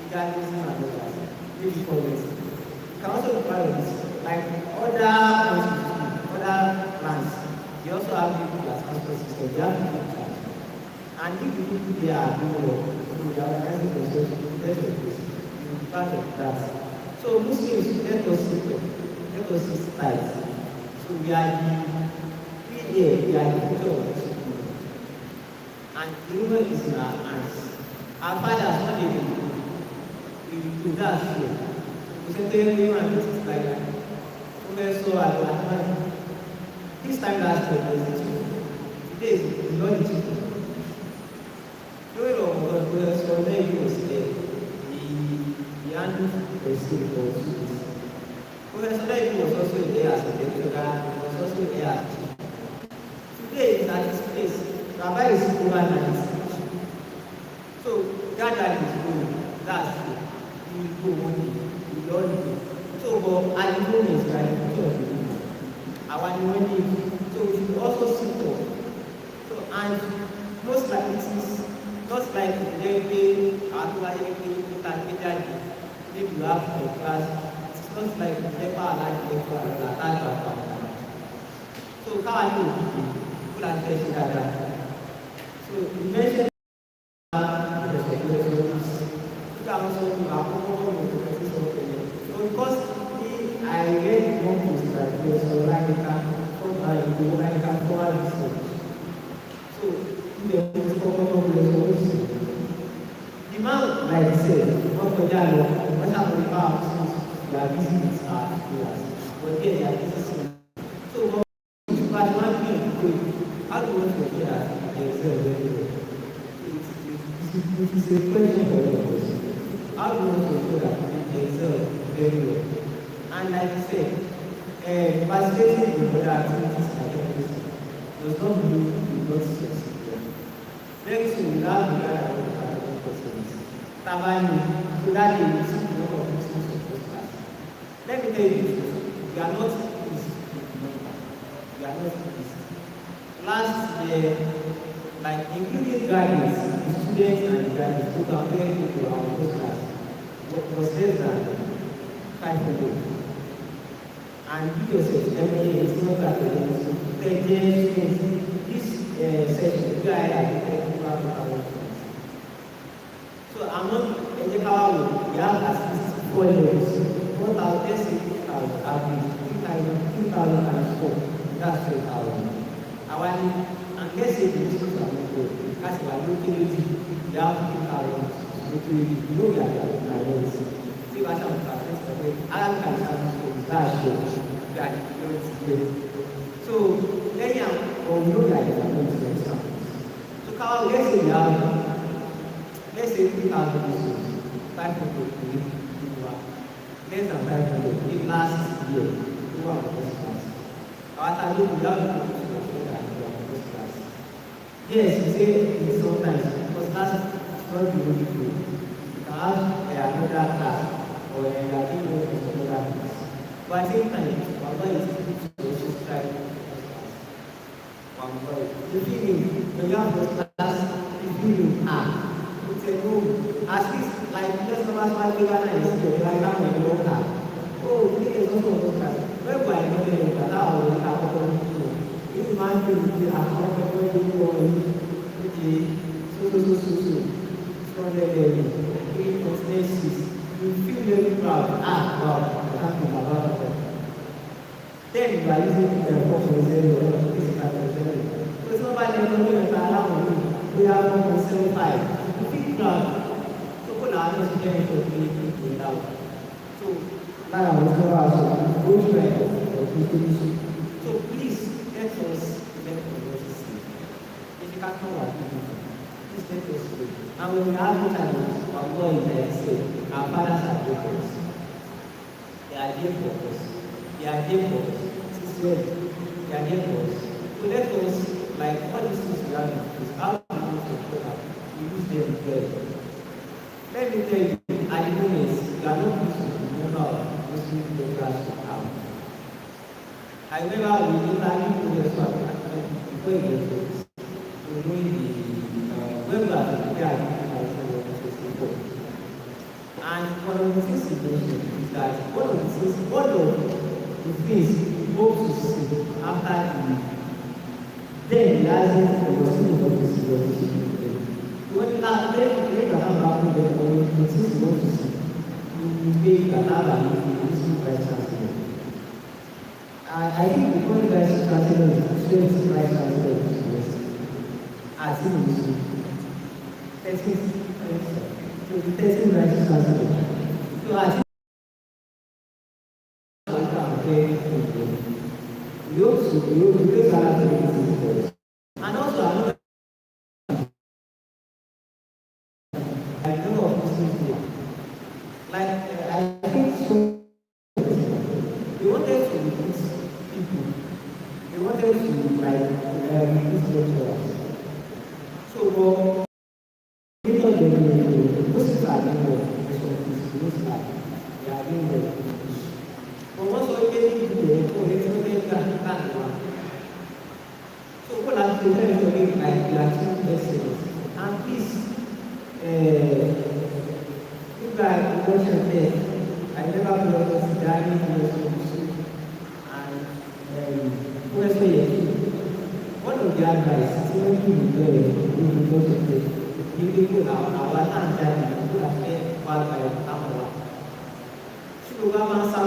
regardless of others, maybe for this, you can also be part of this. Like other plans, they also have people as transport system, they have people in charge. And if you people there are doing work, they are organizing themselves, let us be part of that. So Muslims, let us sit tight. So we are the future of the school. And the woman is in our hands. Our fathers, what they do, that's true. We say, tell me and this is like that. This time last year was the truth. Today is not the truth. So there he was there. He handled the school for 2 days. Professor David was also there as a lecturer, he was also there as a teacher. Rabbi is overnight. So that is good. That's it. You go one day, you don't go. So but at the moment, right, I want to win it. So we should also sit up. So and most likely it is just like maybe you have a class, it's not like paper like so how are you put and test that? So you mentioned the speculations. You can also do a so because I read one post like this, so like I can forward this. So the man, like I said, not for that long, what happened with our schools, they are busy with our schools, but here they are busy. So, but one thing, how do you want to get that? It is a question for you. How do you want to get that? It is very well. And like I said, participating in other activities like this does not mean you don't succeed. Very soon, we have to get our Tabani, so that they will see the number of Muslims in first class. Let me tell you this, we are not easy. We are not easy. Last year, like including graduates, the students and the graduates who are very good to our first class, was less than 500. And you yourself, MA is not that this session, you guys are so I'm not we have at least 4 levels. 4,000 average, 2,000 times 4. That's 3,000. And let's say the students are not good. That's why looking at it, you have 2,000. You know that you are not. See what I'm saying? I can that's true. That so then you know that you are not. So let's say you have let's say 3,000 issues, 500 people, less than 500 in last year, who are the first class. Our time we have to first class. Yes, you say sometimes because class is not really good. You can have another class or another class. But at the same time, one boy is also trying first class. One boy. The feeling when you have first class, the feeling it's a room, at least like just about 5 people and I see like that when you walk out. Oh, this is also a class. Where do I know that I will have a problem? This man will be a comfortable which is so. So you feel very proud. Wow, something about it. Then you are using the phone this so somebody knows around you. We have 1.75. So put our hands together to be without. So now we go out of good friend. So please let us see. If you can't come out, please let us see. And when we have it and our God is there, say, our fathers are there for us. They are there for us. They are there for us. They are there for us. So let us, like all these things we have is how we use them well. Let me tell you, at the moment, you are not used to the number of Muslim programs to come. I remember we did a new program before it was doing the web lab and one of the things he mentioned is that one of the things we hope to see after then realizing the possibility of this situation. When you have to have the things you want to see, you make that have an Muslim Vice Chancellor. I think the current Vice Chancellor is the strength Vice Chancellor of the university. As in Muslim. So the 13th Vice Chancellor. So I think you also take out the and also another I know of Muslims here. Like I think so they wanted to reduce people. They wanted to like reduce lecturers. So, because they most are doing well, most are they are doing well. But once we get into the so what I'm saying is like two lessons. And please, you guys watching there, I never been able to dive into the and one of the advice is when you go to the you put our hand down, put a head while by our so I'm so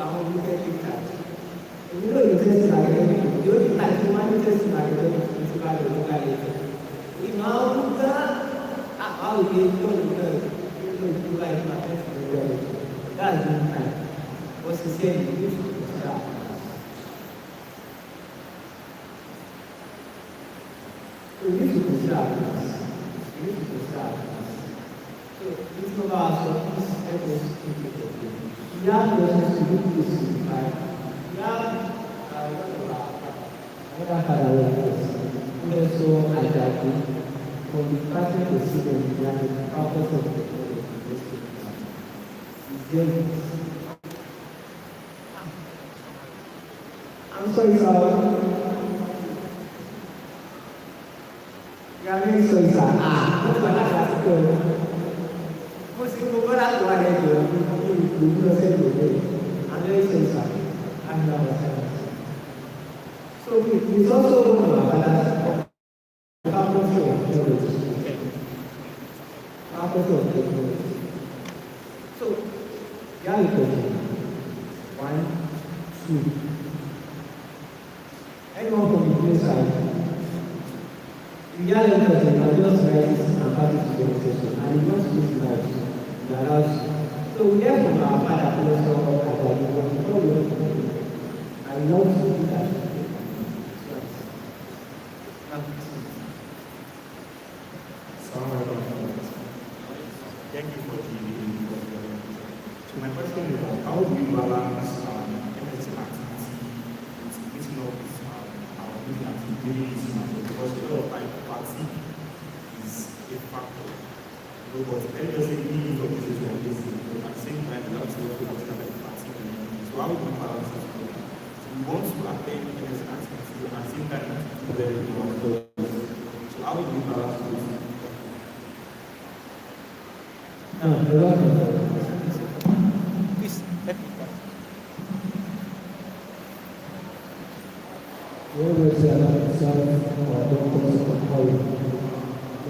I'm going to get it. You know, you just like you don't like to manage just like it's about the locality. We now how we get to like my that's the time. What's the same? You should start. So you should start. You should start. So it's about this every you have to do this right. Another father was also adapted for the present decision that the purpose of the I'm sorry, sir. You are very sorry, sir. What's the last one? Most people go out to one day, you will say, I'm very sorry, sir. I'm not. So it's also one of our fathers purpose of technology. Purpose of technology. So, you have a question. 1, 2. Anyone from the place side? If you have a question, I'll just write this and pass it to the session. And you don't speak tonight. You are allowed. So we hear from our father, Professor Adadi, before we want to do I want to do that. Thank you for the So my question is, how do you balance MSc activity with meeting up with our business activities? Because a lot of time fatigue is a factor. But let me just say meaning of business or business, but at the same time we have to also consider the fatigue. So how do you balance it? So we want to attend MSc activity and at the same time do very well. So how do you balance it? Please, let me go. My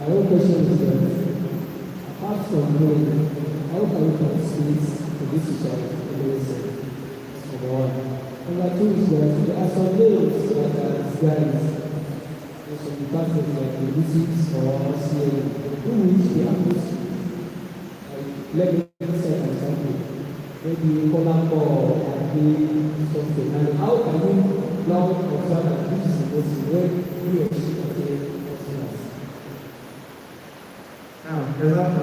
own question is that, apart from knowing, how can we participate in this society? Number one. Number two is that there are some names that are disguised in some departments like the physics or CA, who which they are used. Let me say an example. Maybe Colombo and something. And how can we now observe that this is supposed to work? He or she can Now, there's one.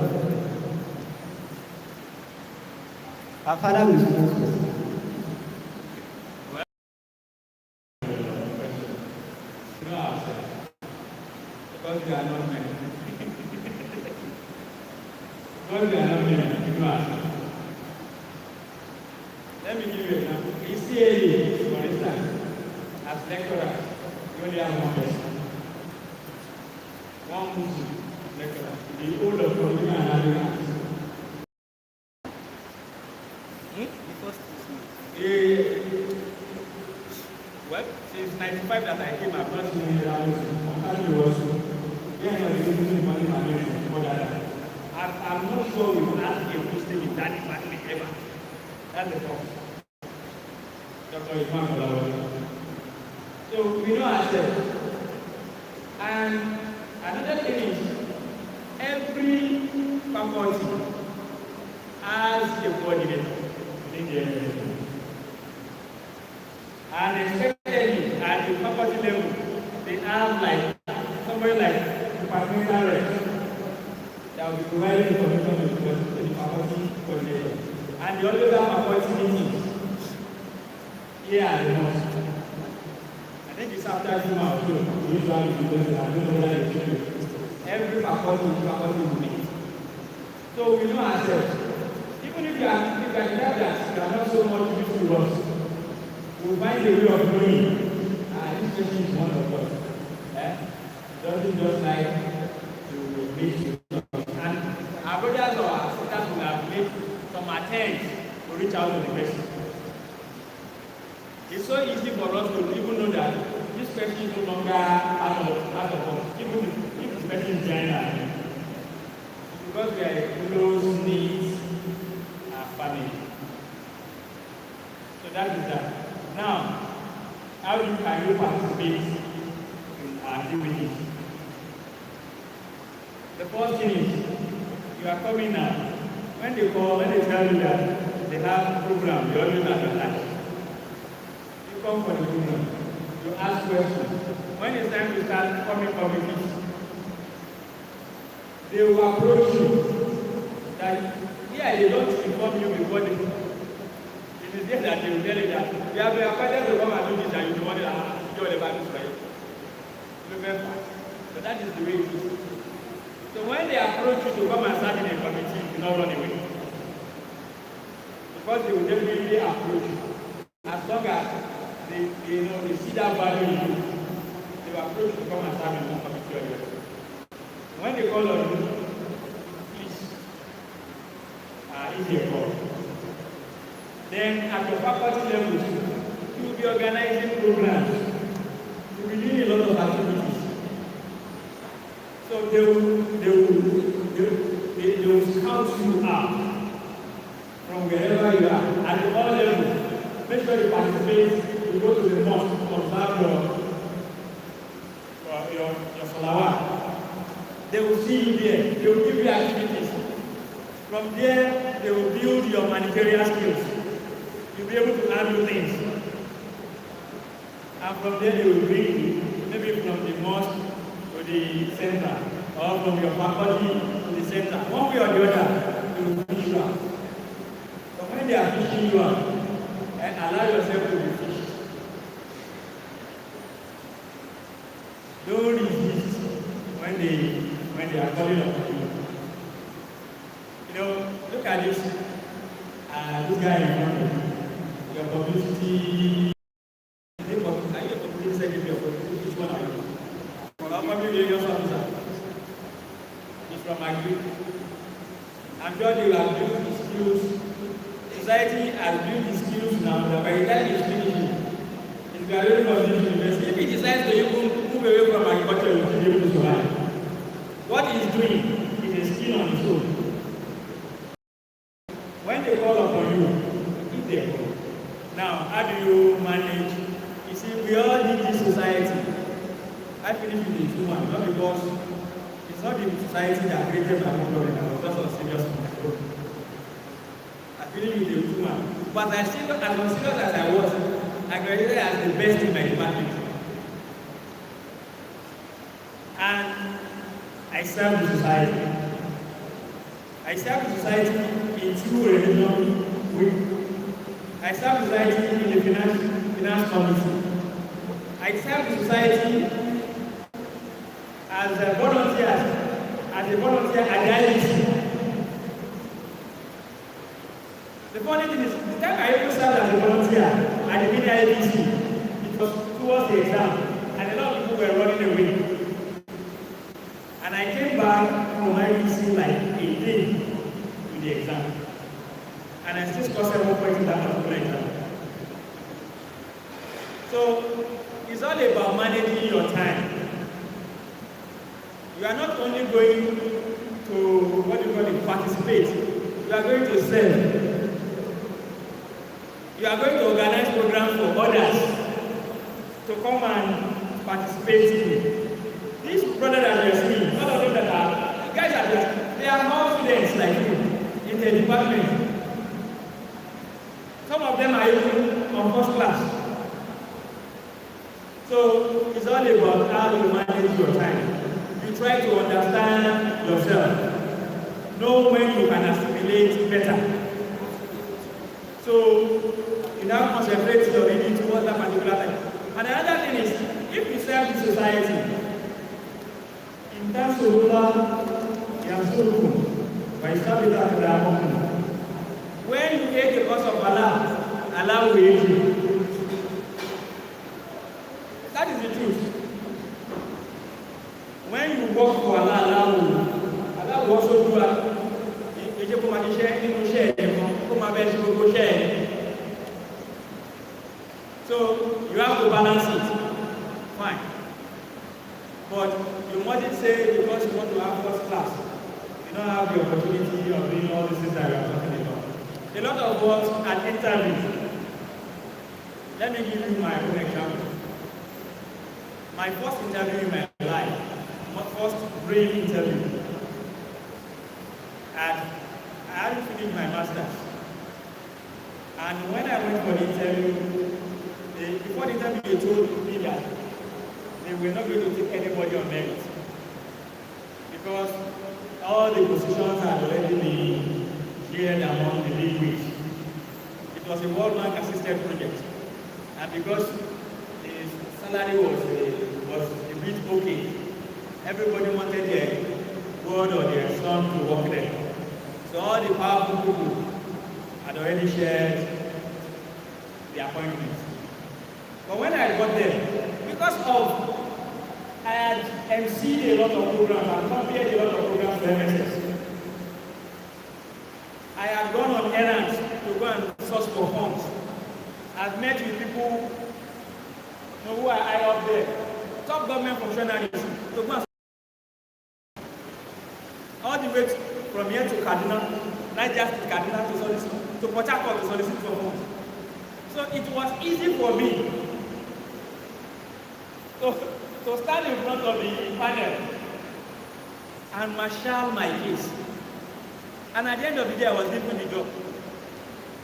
Our father will suppose to. Because they are not men. Because they are not men, you ask. Let me give you an example. In CAE, for instance, as lecturers, you only have one person. One Muslim lecturer. The whole of Colombia and Africa. Well, since 95 that I came, I've not seen any rounds. I'm not sure we will ask a Muslim in that department ever. That's the problem. Dr. Imam Olawale. So we know ourselves. And another thing is, every faculty has a coordinator within the MSc. And especially at the faculty level, they have like somebody like departmental reps that will be providing information to the faculty coordinator. And they always have faculty meetings here at the mosque. And think it's after Juma or so. Usually, because I don't know whether it's true. Every faculty will meet. So we know ourselves. Even if you are that you are not so much used to us, we'll find a way of knowing this person is one of us. Doesn't just like to meet you. And our brothers or our sisters will have made some attempts to reach out to the person. It's so easy for us to even know that this person is no longer out of us, even if the person is China. Because we are a close-knit family. So that is that. Now, how can you participate in our activities? The first thing is, you are coming now. When they tell you that they have program, you always advertise. You come for the program. You ask questions. When it's time to start coming committees, they will approach you. That they don't inform you before they. It is there that they will tell you that you have been appointed to come and do this, and you want to do the Bible for you. Remember, so that is the way it is. So when they approach you to come and start in a committee, you not run away. Because they will definitely approach you. As long as they see that value in you, they will approach you to come and start in one committee or the other. When they call on you, please, easy a call. Then at the faculty level, you will be organizing programs. You will be doing a lot of activities. So they will scout you out from wherever you are. At the all level, make sure you participate. You go to the mosque to observe your salawat. They will see you there. They will give you activities. From there, they will build your managerial skills. You'll be able to handle things. And from there, they will bring you, maybe from the mosque to the center, or from your faculty to the center. One way or the other, they will fish you out. But when they are fishing you out, allow yourself to be fished. Don't resist when they are calling upon you. Look at this. This guy in front of you. Your publicity. Are you a publicity secretary or publicity? Which one are you? From our public relations officer. He's from Agri. I'm sure they will have built the skills. Society has built the skills now that by the time he's finishing, he's graduating from this university. If he decides to even move away from agriculture, he will be able to survive. What he's doing is a skill on his own. When they call upon you, if they call. Now, how do you manage? You see, we all need this society. I finish with the human, not because it's not the society that created my problem, I was just on serious control. I finish with the human. But I still, as serious as I was, I graduated as the best in my department. And I serve the society. I serve the society in two religions. I serve society in the finance committee. I serve the society as a volunteer at the IBC. The funny thing is, the time I even served as a volunteer at the mini IBC, it was towards the exam, and a lot of people were running away. And I came back from IBC like a day to the exam. And I still scored 7 points in that particular exam. So, it's all about managing your time. You are not only going to, participate, you are going to serve. You are going to organize programs for others to come and participate in. These brothers that you are seeing, all of them that are, guys are there, they are more students like you in the department. Some of them are even on first class. So it's all about how you manage your time. You try to understand yourself. Know when you can assimilate better. So you now concentrate your reading towards that particular time. And another thing is, if you serve the society, in terms of ruler, you have so by serving that they are open. When you hate the cause of Allah, Allah will hate you. That is the truth. When you work for Allah, Allah will also do that. So you have to balance it. Fine. But you mustn't say because you want to have first class, you don't have the opportunity of doing all these things that we are talking about. A lot of us at interviews. Let me give you my own example. My first interview in my life, my first brain interview. And I hadn't finished my master's. And when I went for the interview, before the interview they told me that they were not going to take anybody on merit. Because all the positions had already been shared among the leagues. It was a World Bank assisted project. And because the salary was a bit okay, everybody wanted their word or their son to work there. So all the powerful people had already shared the appointments. But when I got there, because of I had emceed a lot of programs and compared a lot of programs to MSS. I had gone on errands to go and source for funds. I've met with people who are high up there, top government functionaries, to go and all the way from here to Kaduna, not just to Kaduna to solicit, to Port Harcourt to solicit for funds. So it was easy for me to stand in front of the panel and marshal my case. And at the end of the day, I was given the job.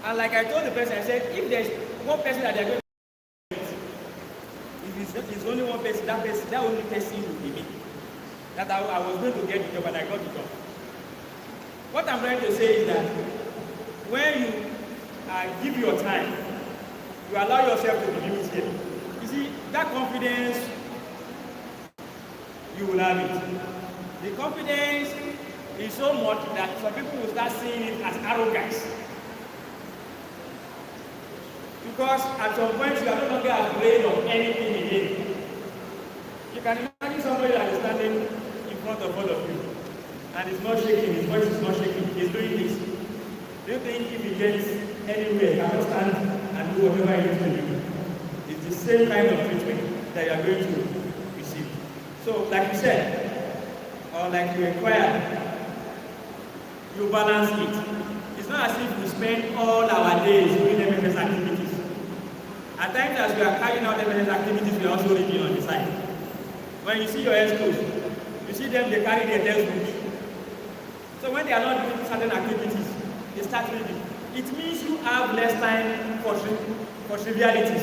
And like I told the person, I said, if there's one person that they're going to if it's only one person, that only person will be me. That I was going to get the job and I got the job. What I'm trying to say is that when you give your time, you allow yourself to be used here. You see, that confidence, you will have it. The confidence is so much that some people will start seeing it as arrogance. Because at some point you are no longer afraid of anything again. You can imagine somebody that is standing in front of all of you and is not shaking, his voice is not shaking, he's doing this. Do you think if he gets anywhere, he can stand and do whatever he needs to do? It's the same kind of treatment that you are going to receive. So, like you said, or like you inquired, you balance it. It's not as if we spend all our days doing MFS activities. At times as we are carrying out MFS activities, we are also reading on the side. When you see your schools, you see them, they carry their textbooks. So when they are not doing certain activities, they start reading. It means you have less time for trivialities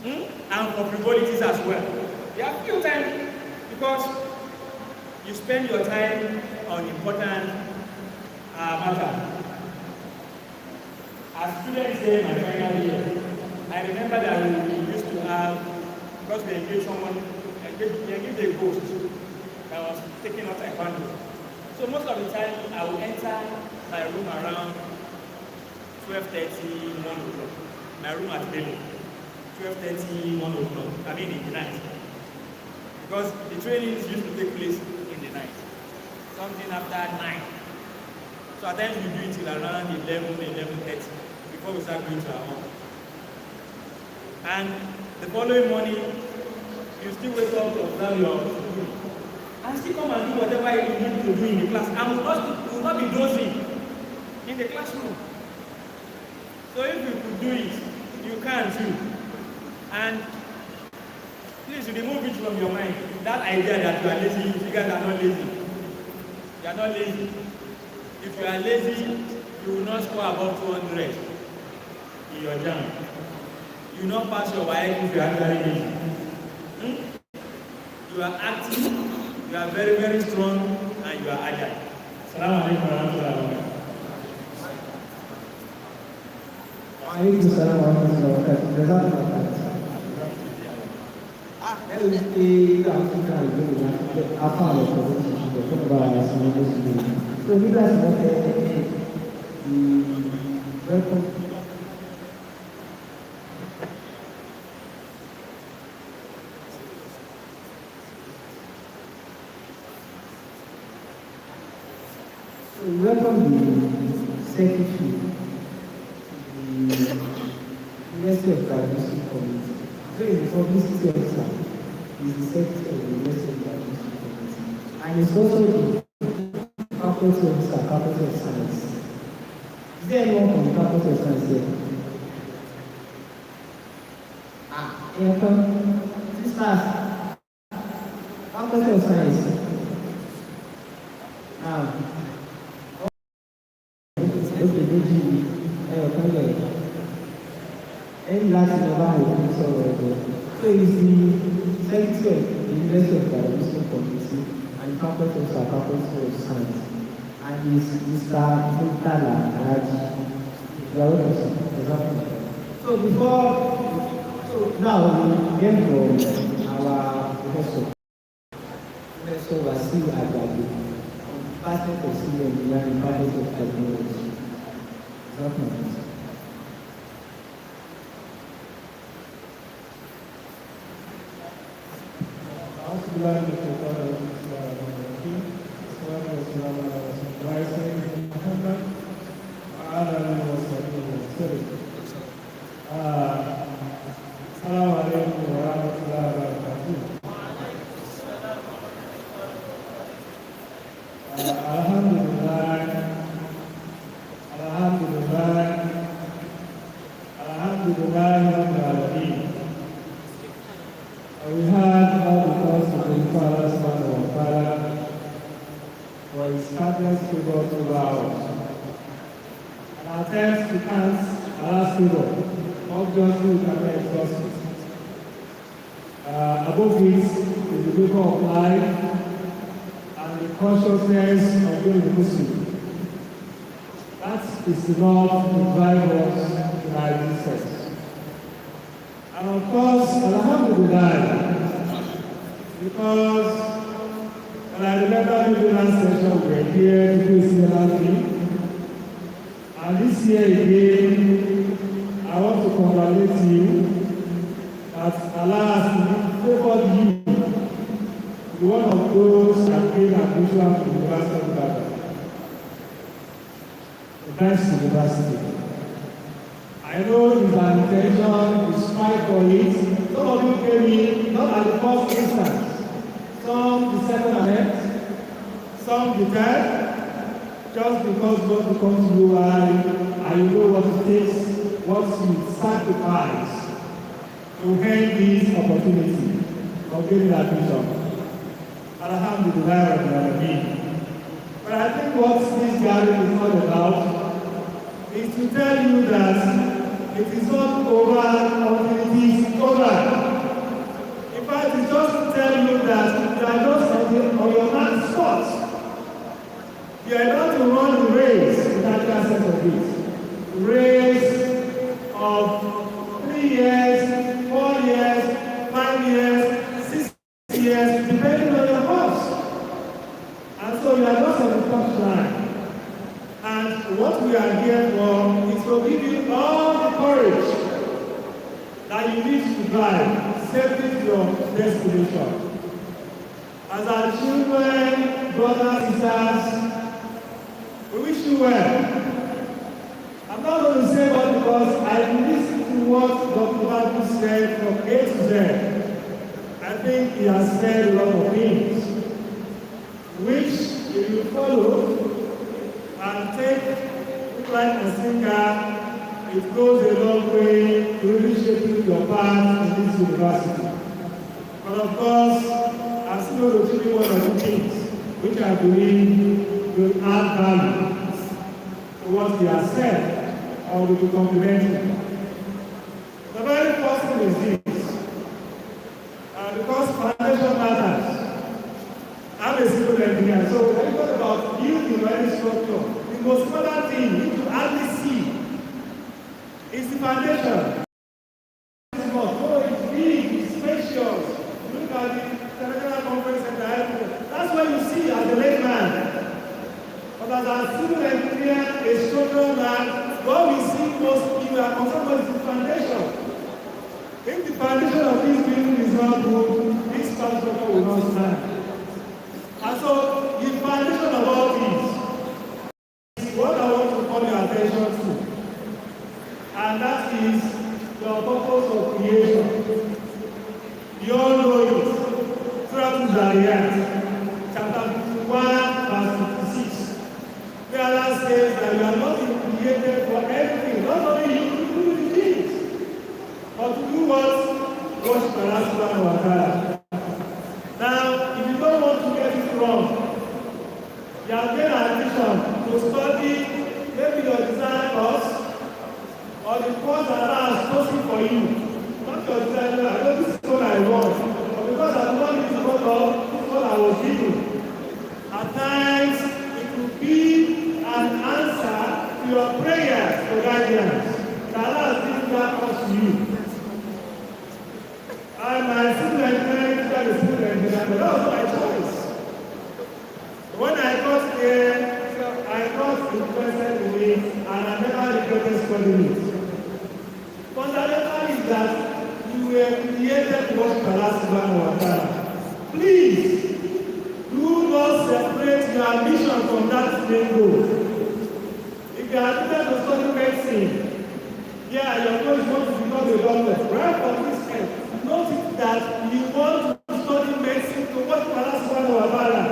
and for frivolities as well. You have few time because you spend your time on important matter. As students there in my final year, I remember that we used to have, because we engaged someone, we engaged a ghost that was taking out taekwondo. So most of the time, I will enter my room around 12:30, 1 o'clock. My room at Bello, 12:30, 1 o'clock. I mean in the night. Because the trainings used to take place in the night. Something after 9. So at times we do it till around 11, 11:30 before we start going to our home. And the following morning, you still wake up to observe your school. And still come and do whatever you need to do in the class. And will not be dozing in the classroom. So if you could do it, you can too. And please remove it from your mind. That idea that you are lazy, you guys are not lazy. You are not lazy. If you are lazy, you will not score above 200 in your jam. You will not pass your WAEC if you are very lazy. You are active, you are very, very strong, and you are agile. Assalamu alaikum warahmatullahi wabarakatuh. Waalaikumsalam warahmatullahi wabarakatuh. wípé àwọn tó ká ìbéèrè láti pé apá àwọn ọ̀pọ̀ ló ti ṣùgbọ́n tó bá ara sí ọdún sí i. So nígbà tí wọ́n fẹ́ welcome. So welcome the secretary, the University of Graduation Committee. So he's the publicity officer, he's the secretary of the University of Graduation Committee. And he's also the faculty officer, faculty of science. Is there anyone from the faculty of science here? Here come sisters. Faculty of science. Any last number will be so is the secretary of the University of Graduation Committee and faculty of faculty of science, and is Mr. Mutala Raji. So now we get from our professor Wasiu Agbaje, Department of Civil Engineering, Department of Technology. Above this is the river of life and the consciousness of being a Muslim. That is enough to drive us in our existence. And of course, Alhamdulillah, because when I remember the last session we were here to do similar thing, and this year again, I want to congratulate you that Allah has favored you to be one of those that gain admission to the University of Ibadan. The best university. I know his intention is fight for it. Some of you came in, not at the first instance. Some the second attempt, some the third, just because God becomes you and you know what it takes, what you sacrifice to gain this opportunity of getting admission. Alhamdulillah Rabbil Alameen. But I think what this gathering is all about is to tell you that it is not over until it is over. In fact, it's just to tell you that you are just on your man's spot. You are about to run the race without that sense of it. Race of 3 years, 4 years, 5 years, 6 years, depending on your horse. And so you are just on the top line. And what we are here for is to give you all the courage that you need to drive safely to your destination. As our children, brothers, sisters, we wish you well. I'm not going to say what because I listened to what Dr. Babu said from A to Z. I think he has said a lot of things, which if you follow and take like a singer, it goes a long way to really shaping your path in this university. But of course, I'm still going to tell you one or two things which I believe will add value to what he has said or will be complementary. The very first thing is this, because foundation matters. I'm a civil engineer, so when you talk about building any structure, the most important thing you need to actually see is the foundation. It's big, it's spacious. Look at the International Conference Center, that's what you see as a layman. But as a civil engineer, a structural man, what we see most people are concerned with the foundation. If the foundation of this building is not good, this structure will not stand. And so, the foundation of all these is what I want to call your attention to. And that is the purpose of creation. You all know it. Surah Zariyat, chapter 51, verse 56. Where Allah says that you are not created for everything, not only you to do the things, but to do what? Worship Allah subhanahu wa ta'ala. Now, if you don't want to get it wrong, you have made an addition to study maybe your design course or the course that Allah has chosen for you. Not your design, I know this is what I want, but because I want this is what I was given. At times, it will be an answer to your prayers for guidance. That Allah has given that course to you. And my student that is student, but that was my choice. When I got here, I got interested in it, and I never regretted studying it. Fundamental is that you were created to worship Allah subhanahu wa ta'ala. Please, do not separate your ambition from that main goal. If you are admitted to study medicine, yeah, your goal is want to become a doctor. Right from this end, notice that you want to study medicine to worship Allah subhanahu wa ta'ala.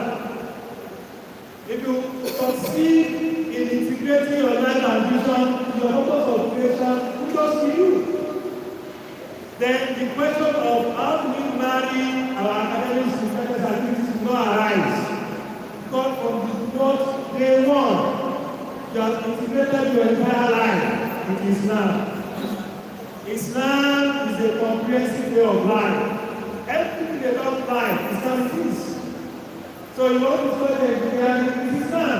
If you succeed in integrating your life ambition, your purpose of creation, kudos to you. Then the question of how do we marry our academic success activities will not arise. Because from the not day one, you have integrated your entire life in Islam. Islam is a comprehensive way of life. Everything about life, Islam is. So you want to study engineering, it is Islam.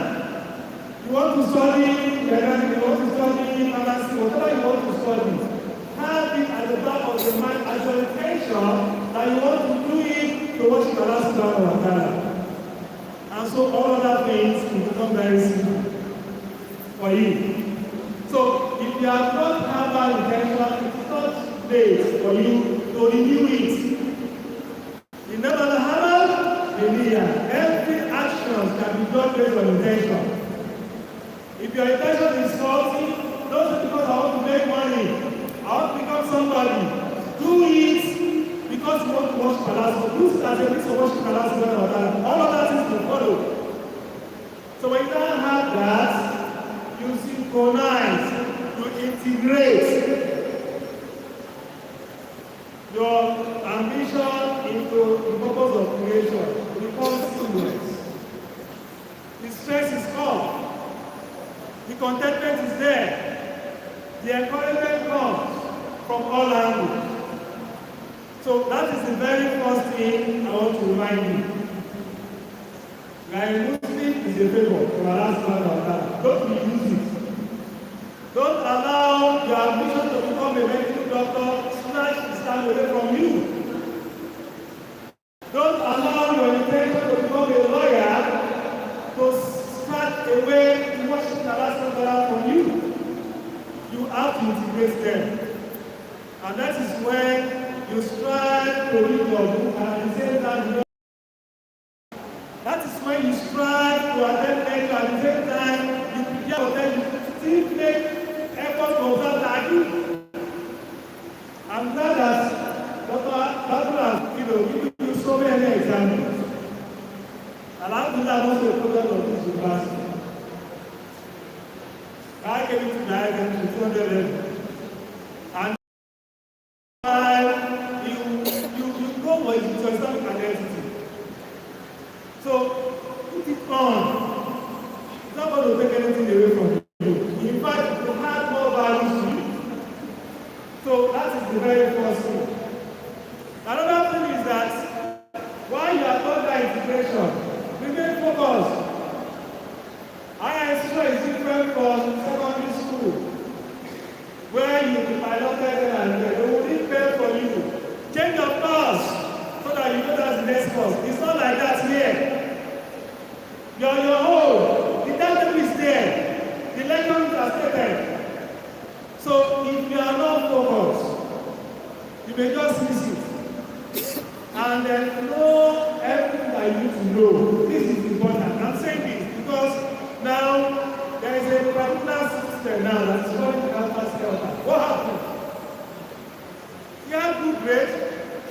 You want to study mechanics, you want to study pharmacy, whatever you want to study, have it at the back of your mind as your intention that you want to do it to worship Allah subhanahu wa ta'ala. And so all other things will become very simple for you. So if you have not had that intention, it is not late for you to renew it. You never have every action can be done based on intention. If your intention is faulty, not because I want to make money, I want to become somebody. Do it because you want to worship Allah. So use it as a means to worship Allah. All of that is to follow. So when you don't have that, you synchronize, you integrate your ambition into the purpose of creation. The stress is off. The contentment is there. The encouragement comes from all angles. So that is the very first thing I want to remind you. Like Muslim is a favor from Allah subhanahu wa ta'ala. Don't misuse it. Don't allow your ambition to become a medical doctor snatch Islam away from you. Don't allow your intention to become a lawyer to start a way to worship Allah from you. You have to integrate them. And that is when you strive to read your book and at the same time, that is when you strive to attend lecture at the same time, you prepare for them, you still make effort to observe the I'm glad that Dr. has given you so many examples. Alhamdulillah, most of the programs of this university. I came into the items to 200 level. And you go with your Islamic identity. So, put it on. It's not going to take anything away from you. In fact, you have more values to you. So, that is the very first thing. Another thing is that while you are taught that integration, remain focused. Higher institution is different from secondary school, where you be piloted and they will need pay for you. Change your course so that you don't You may just miss it. And then know everything that you need to know. This is important. I'm saying this because now there is a particular system now that is calling campus shelter. What happened? She had good grades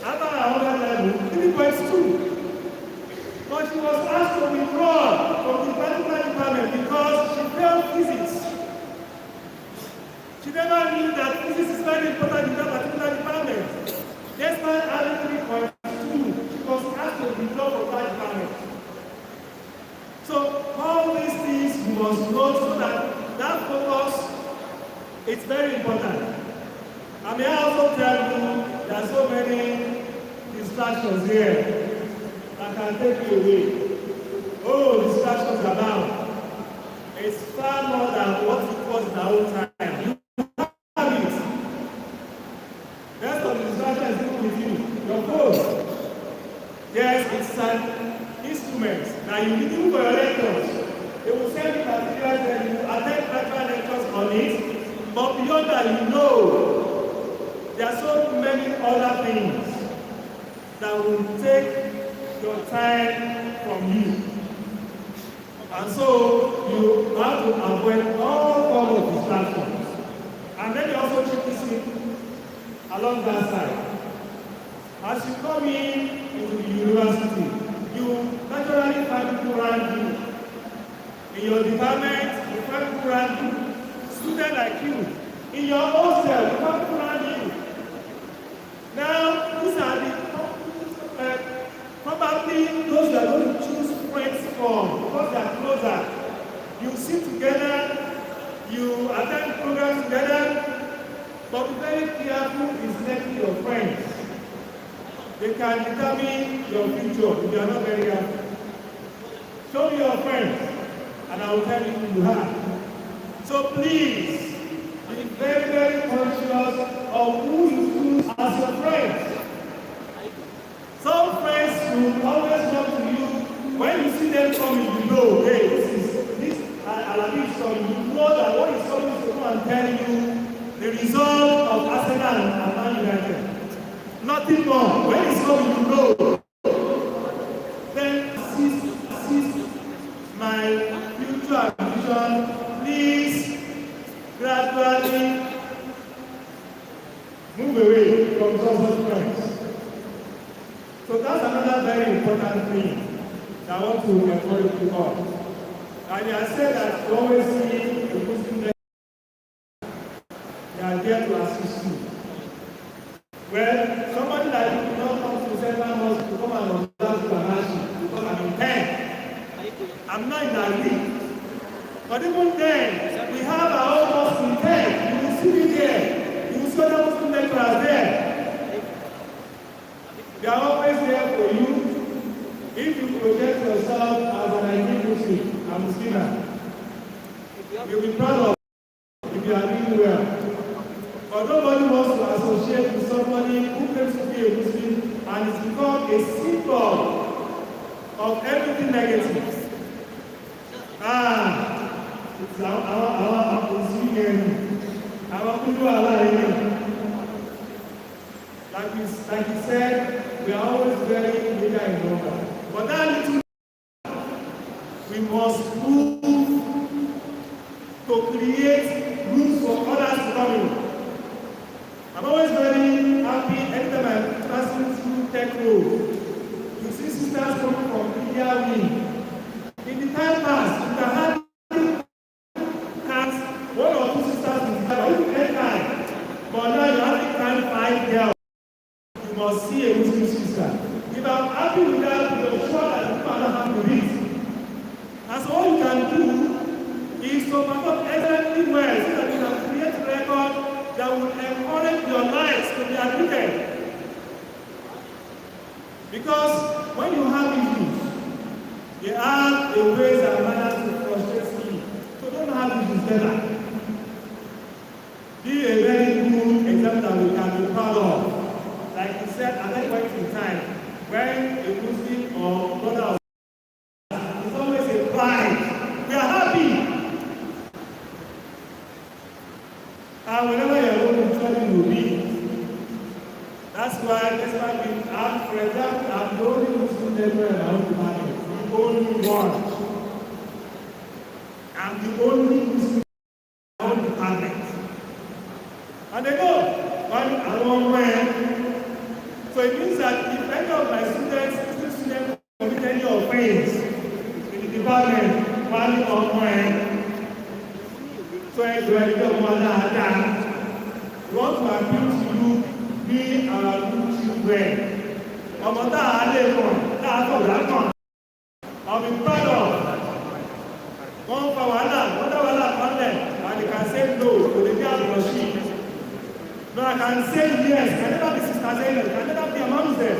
after her other level, 3.2. But she was asked to withdraw from the particular department because she failed physics. She never knew that physics is very important in that particular department. Despite having 3.2, she was asked to withdraw from that department. So all these things you must know so that focus is very important. I may also tell you there are so many distractions here that can take you away. Oh, distractions abound. It's far more than what it was in our own time. You have it. Rest of the distraction is even with you. Your phone. Yes, it's an instrument that you need for your lectures. They will send you materials and you attend practical lectures on it. But beyond that, you know, there are so many other things that will take your time from you. And so you have to avoid all forms of distractions. And then you also check this in along that side. As you come into the university, you naturally find people around you. In your department, you find people around you. Students like you. In your hostel, you find people around you. Now, these are the probably those that are going to choose friends from because they are closer. You sit together, you attend programs together, but be very careful in selecting your friends. They can determine your future if you are not very careful. Show me your friends, and I will tell you who you have. So please, be very, very conscious of who you choose as your friends. Some friends will always come to you. When you see them coming, you know, hey, this Alabi is coming. You know that what is coming is to come and tell you the result of Arsenal and Man United. Nothing more. When it's coming, you know. Then assist my future ambition. Please gradually move away from such friends. So that's another very important thing that I want to encourage you all. And I said that you always see the Muslim men, they are there to assist you. Well, somebody like you will not come to Central Mosque to come and observe Kamashi because I'm in 10. I'm not in that league. But even then, we have our own mosque in 10. You will see me there. You will see other Muslim lecturers there. They are always there for you. If you project yourself as an ideal Muslim, a Muslimah, you'll be proud of it if you are doing well. But nobody wants to associate with somebody who claims to be a Muslim and it's become a symbol of everything negative. It's our like he said, we are always very bigger in number. But that little we must move to create rooms for others to come in. I'm always very happy anytime I'm passing through Tech Road. You see sisters coming from India Wing. In the time past, you can hardly count one or two sisters in the time, or even 8 times. But now you hardly count 5 girls. You must see a Muslim sister. If I'm happy with that, you're sure that people are not happy with it. And so all you can do is to perform excellently well so that you can create record that will encourage your lives to be admitted. Because when you have issues, they have a ways and manners to frustrate you. So don't have issues better. Be a very good example that we can be proud of. Like he said, at that point in time, when a Muslim or brother is always a pride, we are happy. And whenever you are going to trouble, you will be. That's why for example, I'm the only Muslim lecturer in our department. The only one. I'm the only Muslim in our department. And they know, I'm one man. So it means that if any of my students commit any offense in the department, one on one, so I don't want to appeal to you, be our good children. I'll be proud of. One for one, and they can say no to the girl. No, I can say yes. Can never be Sister Zainab. Can never be amongst them.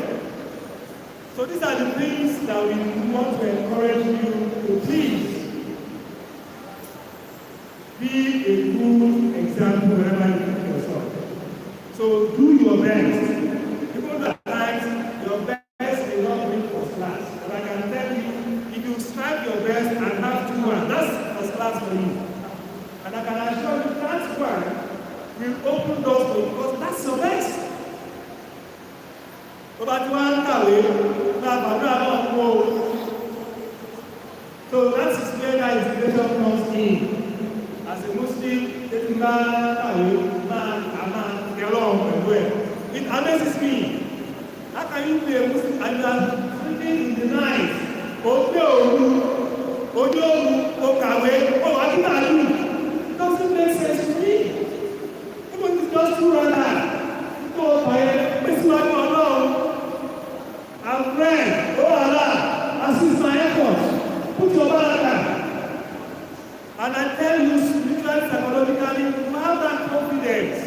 So these are the things that we want to encourage you to please be a good example wherever you find yourself. So do your best. People that times your best will not bring first class. But I can tell you, if you strive your best and have 2-1, that's first class for you. And I can assure you that one will open doors for you because that's your best. But you want so that is where that integration comes in. As a Muslim, it amazes me. How can you be a Muslim and you are sleeping in the night? It doesn't make sense to me. Even if it's just too runner. I'm friend, oh Allah, assist my efforts. Put your back. And I tell you, spiritually, psychologically, you have that confidence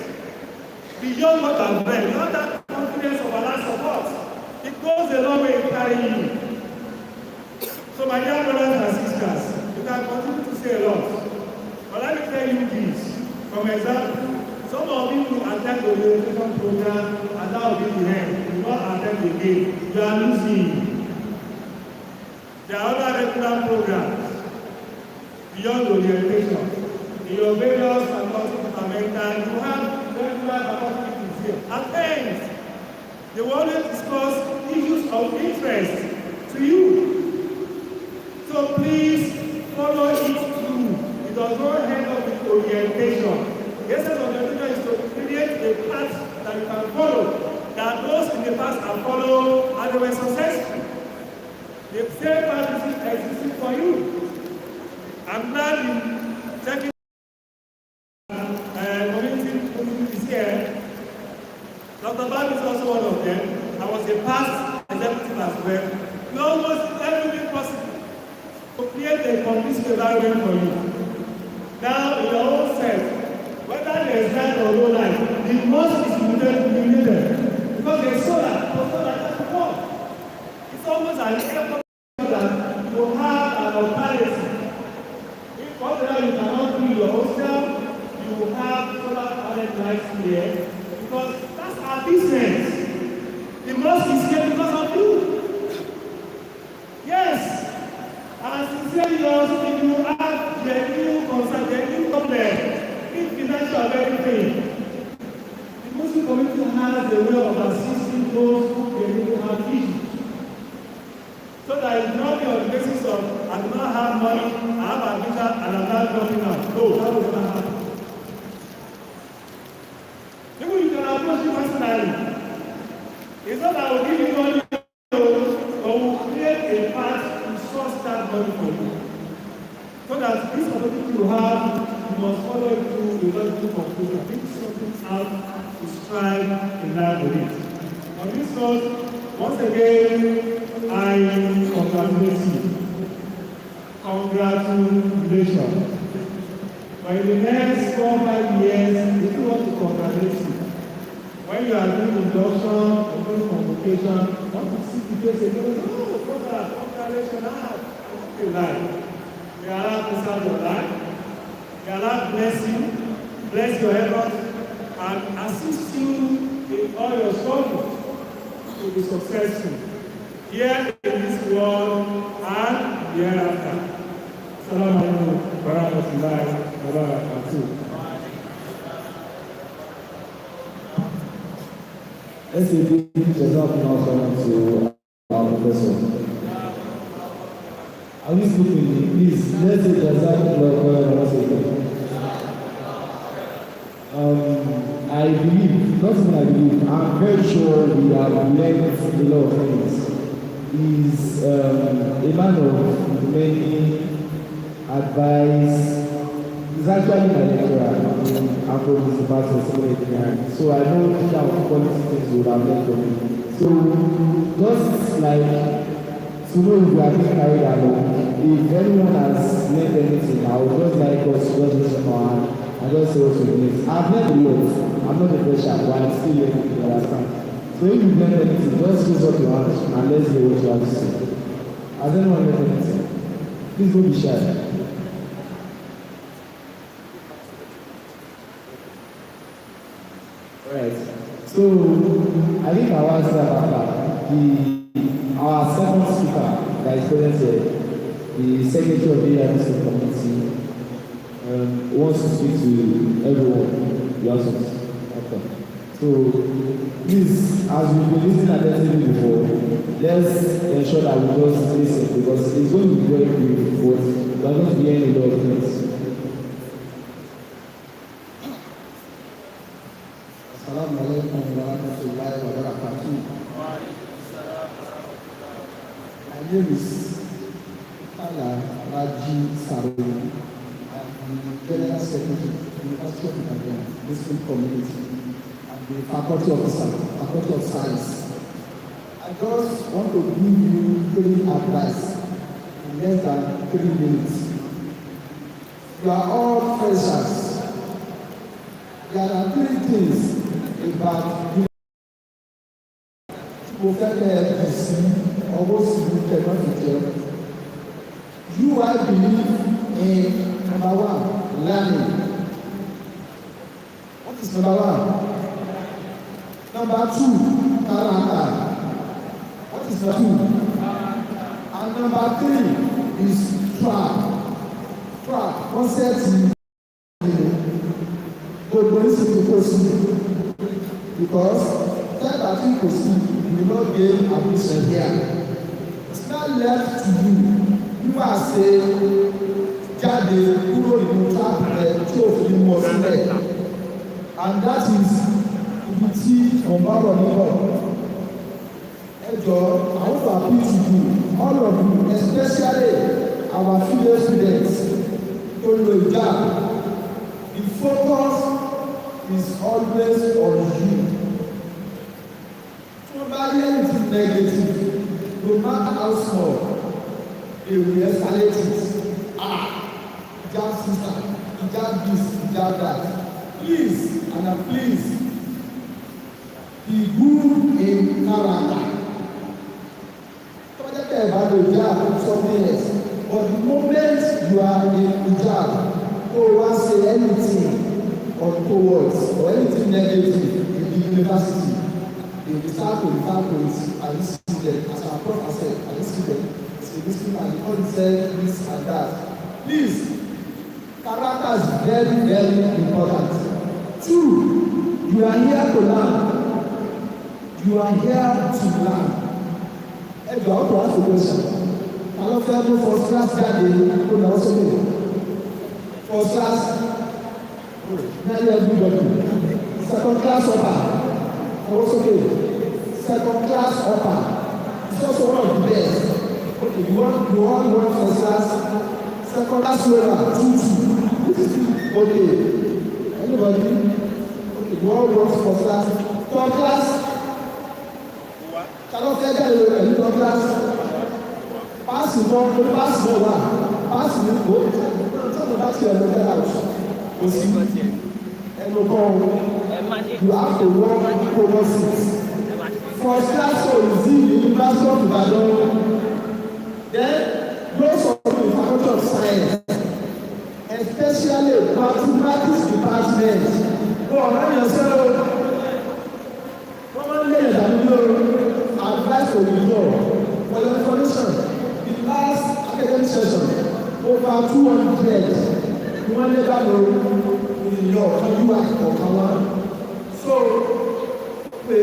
beyond what I've read. You have that confidence of Allah's support. It goes a long way in carrying you. So my dear brothers and sisters, you can continue to say a lot. But let me tell you this. For example, some of you will attend the orientation program and that will be the end. You will not attend again. You are losing. There are other regular programs beyond orientation. In your various faculty departments, you have regular faculty meetings here. At times, they will always discuss issues of interest to you. So please follow it through. It does not end up with orientation. The essence of the orientation is to create a path that you can follow, that those in the past have followed and they were successful. The same path is existing for you. I'm glad you checking community is here. Dr. Bab is also one of them. I was a past executive as well. We almost everything possible to create a conducive environment for you. Now, in your own self, whether there is light or no light, the most is needed because there is solar, but solar doesn't work. It's almost an airport that you have an alternative. If whatever you cannot do your hostel, you will have solar panel lights here because that's our business. The most is here because of you. Yes. And sincerely, if you have genuine concern, genuine problem, financial everything. The Muslim community has a way of assisting those who have issues. So that it's not on the basis of I do not have money, I have a visa, and I'm not dropping out. No, that will not happen. Even you can approach you personally. It's not that I will give you money or will create a path to source that money for you. So that this opportunity you have, you must follow it through the logical conclusion. Pick something out to strive in line with it. On this note, once again, I congratulate you. Congratulations. But in the next 4 or 5 years, we still want to congratulate you. When you are doing induction or doing convocation, want to see the face again, oh, congratulations, I feel like. May Allah preserve your life. May Allah bless you, bless your efforts, and assist you in all your struggles to be successful here in this world and hereafter. Assalamu alaikum wa rahmatullahi wa barakatuh. Let's say this does not now come to our professor. Are we speaking? Please, let's say does not I believe, not even I believe, I'm very sure we have learned a lot of things. He's a man of many advice. He's actually my lecturer in Afro Department, so I know what kind of quality things we would have learned from him. So just like to know if we are being carried along, if anyone has learned anything, I would just like us to just listen our hand and just say what we need. I've learned a lot. I'm not a pressure, but I'm still learning to understand. So if you've learned anything, just raise up your hand and let's hear what you have to say. Has anyone learned anything? Please don't be shy. Right. So I think our our second speaker that is present here, the Secretary of the Administrative Committee, wants to speak to everyone. The answers. Okay. So please, as we've been listening attentively before, let's ensure that we just listen because it's going to be very brief, but we're going to be hearing a lot of things. Assalamu alaikum wa rahmatullahi wa barakatuh. My name is Ala Raji Saru. I'm the General Secretary of the University of Ibadan, Muslim Community, and the Faculty of Science. I just want to give you 3 advice in less than 3 minutes. You are all freshers. There are 3 things about you. You, I believe in number 1, learning. What is number 1? Number 2, character. What is number 2? And number 3 is track. Concept because that I think you will not gain admission here. It's not left to you. You are saying, jáde kúrò nínú trap rẹ̀ tí ò fi mọ̀ sílẹ̀. And that is ibi tí ọ̀bọ̀rọ̀ níbọ̀. Ẹ jọ̀ọ́, I want to appeal to you, all of you, especially our female students, to lo hijab. The focus is always on you. Nobody anything negative, no matter how small, they will escalate it. Hijab sister, hijab this, hijab that. Please, and please, be good in character. Don't care about the hijab, something else. But the moment you are in hijab, no one say anything towards or anything negative in the university, they will start to refer to it and this student, as our prof has said, and this student, so this student and the author said this and that. Please, character is very, very important. 2, you are here to learn. You are here to learn. If you want to ask a question, I don't care if first class guy, you know also me. First class. Now everybody. Second class upper. Also okay. Second class upper. It's also one of the best. Okay, you want one first class. Second class lower. 2. Okay. Anybody? Okay, you want one first class. Third class. Cannot get any third class. Pass the ball. Pass the ball. Pass the ball. Talk about your house. You have to work over 6. First class so you see the University of Ibadan. Then those of the Faculty of Science, especially mathematics department, go on yourself. Commonly advice for you for your information. The last academic session, over 200. One never know in your UI or Kawan. So pé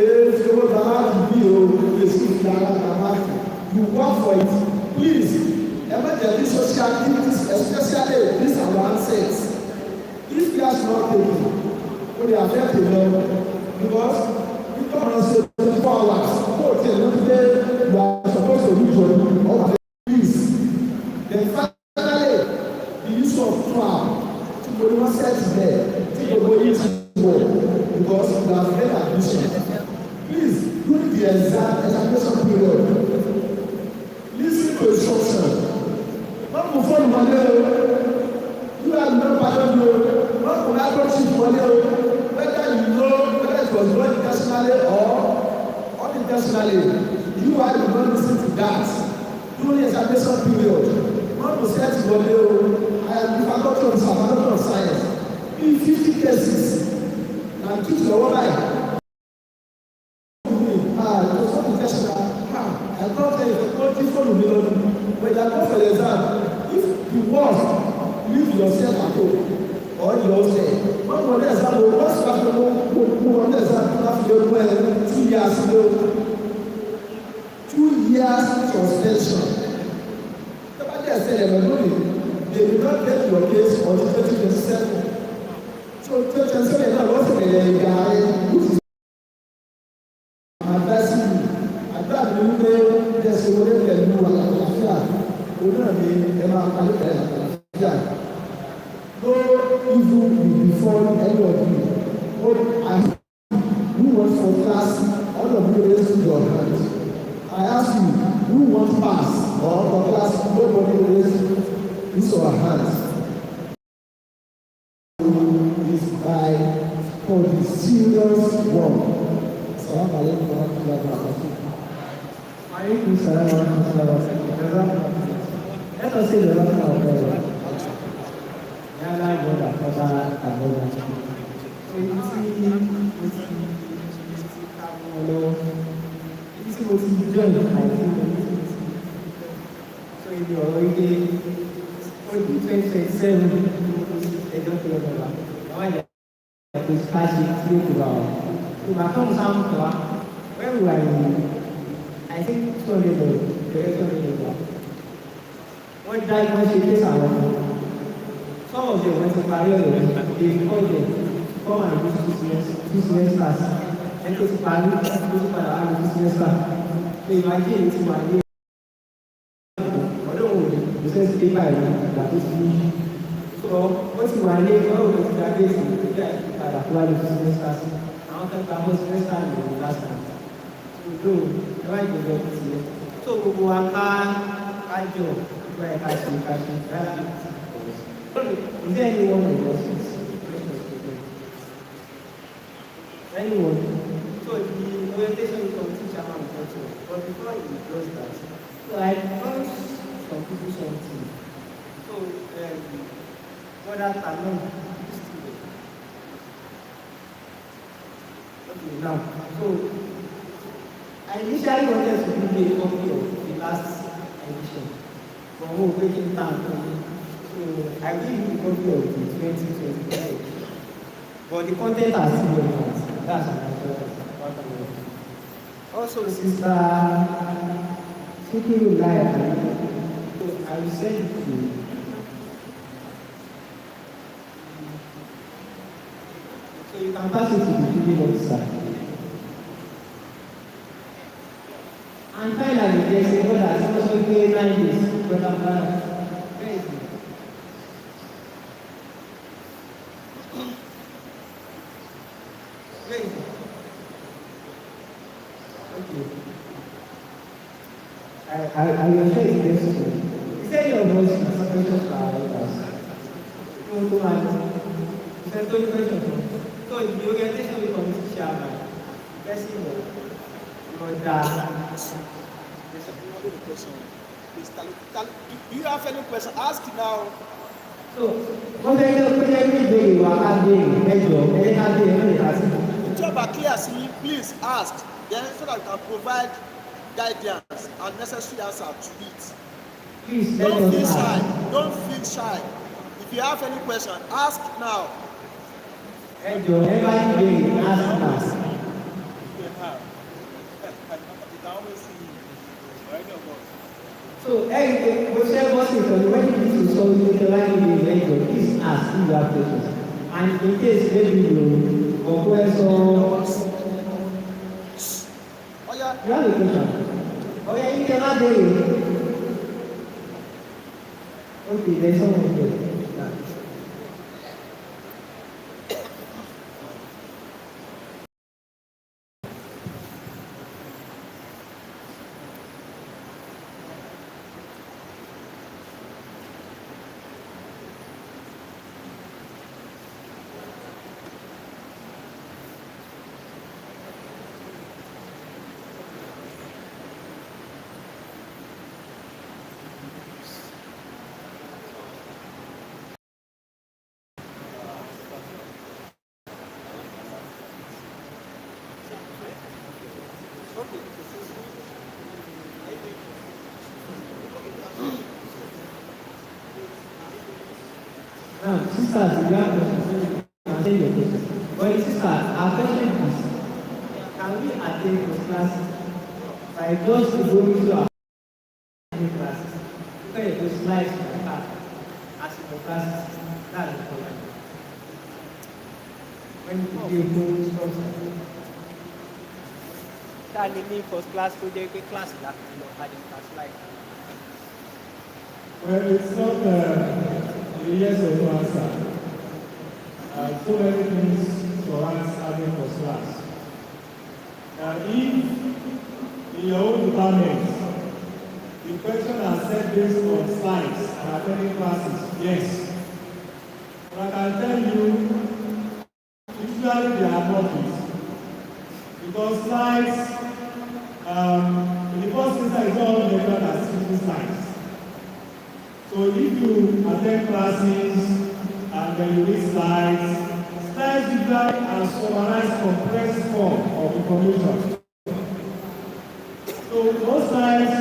ṣòwò dàmáàkì bí o lè sí ìdára dàmáàkì you work for it please emergency social activities especially this our ancestors if gas not taken o dey affect the level because you come and say 24 hours kó o tiẹ̀ lórí pé you are supposed to reach your or please then finally the use of farm tí mo ní wọ́n set there tí gbogbo yìí ti wọ̀ because you have made admission please during the examination period lis ten to instruction wọ́n kò fọ́ọ̀nù wọlé o you are not part of you wọ́n kò lágbóṣì wọlé o whether you know whether it was done intentionally or unintentionally you are the one lis ten to that during the examination period wọ́n kò set wọlé o I am the faculty of science in 50 cases na treat your own life. It was not intentional. I thought that if you want to follow me, when you go for the exam, if you want, leave yourself at home or yourself. One more exam, once you have to go on the exam, you have to go 2 years ago. 2 years suspension. Somebody has said they will not get your case until 2027. So 2027 now, what's the guy who is advising you? Àgbàdo ní pé ẹsẹ̀ wọlé pẹ̀lú àlàáfíà òun náà ni ẹ máa parí pẹ̀lú àlàáfíà. No evil will befall any of you. Oh, who wants for class? All of you raise your hand. I ask you, who wants pass or for class? Nobody raise your hand. Is by for the serious one. Assalamu alaikum wa rahmatullahi wa barakatuh. Alaikum salam wa rahmatullahi wa barakatuh. Let us say the last of prayer. Yálà ìgbọ́dọ̀ àkọ́bá àgbọ̀dọ̀. Èyí tí mo ti ká wọn lọ, èyí tí mo ti jọ àìsí mo ní tí mo ti sọ ibi ọ̀rọ̀ ilé ọdún 2027 ẹjọ́ tó lọ́dọ̀ wa. Àwọn ìyá ìyàtọ̀ ìpàṣẹ tí ó kù bá wọn. Ìgbà tó ń sáwọn kọ́ wa, when we were in, I think 200 direction. Wọ́n dá ìwọ́n ṣe dé àwọn ọmọ. Some of them went to Paris already. They called them come and do 2 semesters. And to Paris, go to Paris, 2 semesters. So imagine it's my year. Although we say stay by that is me. So what's my name? Oh, it's that is I apply the 2 semesters. Now I can go semester and the last time. So why do you get it? So we work hard, job. Where I see. Is there anyone who was anyone? So the orientation committee chairman is also, but before he does that, so I found some people something. So what that alone is still okay now. So I initially wanted to do a copy of the last edition, but we're waiting time for me. So I give you a copy of the 2025, but the content are still relevant. That's what also, Sister Sikiru Live, so I will send it to you. So you can pass it to the TV officer. And finally, there's a brother that's also doing 9 days, brother Brian. Where is he? I will say this to you. He said your voice is separation for our leaders. You want to answer? He said, don't question. So the orientation will come to chairman. Let's see what. But Do you have any question? Ask now. so, wọ́n fẹ́ kí ọkùnrin ẹgbẹ́ ìbéèrè wà á béèrè ẹjọ́ ẹ̀ka béèrè lórí ìdásílẹ̀. The job are clear, see, please ask. Then so that we can provide guidance and necessary answer to it. Please let Don't feel us shy. ask. Don't feel shy. If you have any question, ask now. Ẹjọ́ ẹ bá ń béèrè ask now. So, whichever situation, when it is to solve the line please ask if you have questions. And in case maybe you compare some. Oh yeah. You have a question? Oh yeah, you cannot do it. Okay, there's someone here. Yeah. Now, sisters, if you have questions, can say your question. But sisters, our question is, can we attend those classes by just going to our classes? Because those slides we have as in the classes, that's the problem. When you do sponsor, that the need for class project class that you know had in class like. Well, it's not a yes or no answer. So many things for us having first class. If in your own department, the question are set based on science and attending classes, yes. But I can tell you, usually they are not this. Because science, in the first instance, is all measured as physical science. So if you attend classes and then you read slides usually are summarized compressed form of information. So those slides,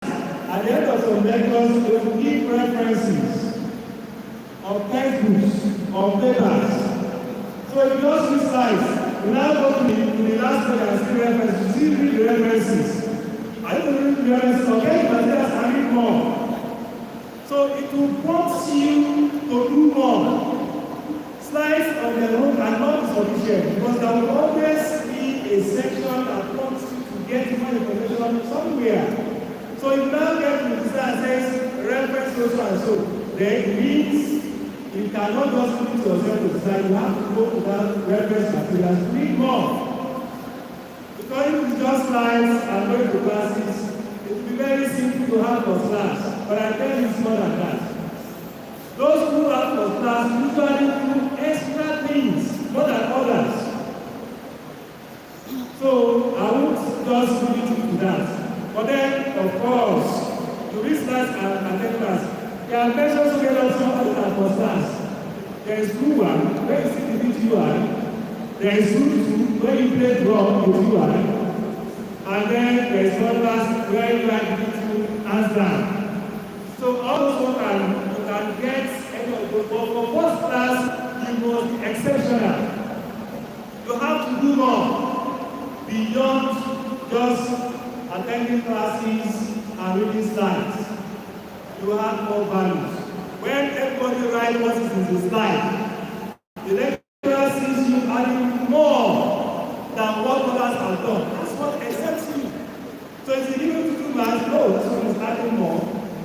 at the end of some lectures, they will give references of textbooks, of papers. So if you just read slides, you now go to the last page and see references, you see the references. I don't read the references, okay, but there's a read more. So it will prompt you to do more. Slides on their own are not sufficient because there will always be a section that prompts you to get more information somewhere. So if you now get to the slide and says reference so and so, then it means you cannot just put yourself to the side, you have to go to that reference material to read more. Because if it's just slides and going to classes, it will be very simple to have for class. But I tell you it's more than that. Those who have for class usually do extra things more than others. So I won't just limit you to that. But then, of course, to read slides and attend class, there are measures where also other than for class. There is group one, where you see the UI. There is group two, where you play drum with UI. And then there is one class where you like to answer. So all those you can get any of those. But for first class, you must be exceptional. You have to do more beyond just attending classes and reading slides. You have more values. When everybody writes what is in the slide, the lecturer sees you adding more than what others have done. That's what accepts you. So it's given to do math, no, this one is adding more.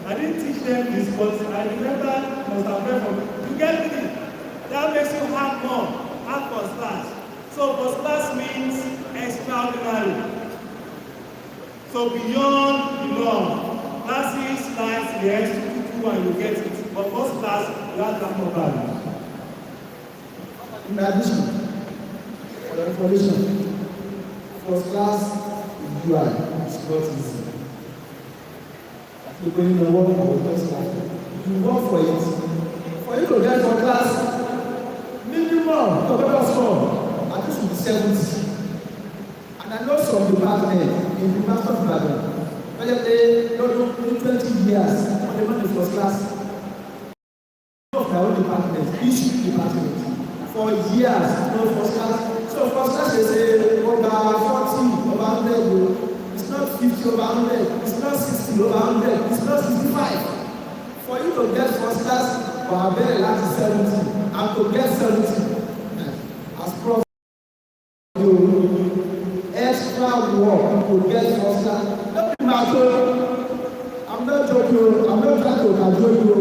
I didn't teach them this, but I remember must have read from it. You get it? That makes you have more, have first class. So first class means extraordinary. So beyond the norm, classes, slides, yes, two and you get it. But first class, you have that more value. In addition, for your information, first class is UI, it's not easy. You're going to work for first class. You work for it. For you to get for class, minimum to paper score, at least with 70. And I know some department, in the master department, when they don't do 20 years, when they went to first class, of their own department, each department, for years, no first class. So first class is over 40, over 100, it's not 50 over 100, it's not 60 over 100, it's not 65. For you to get first class, but very large 70, and to get 70, as prof, you extra work to get first class. Don't be mad. I'm not joking. I'm not trying to cajole you.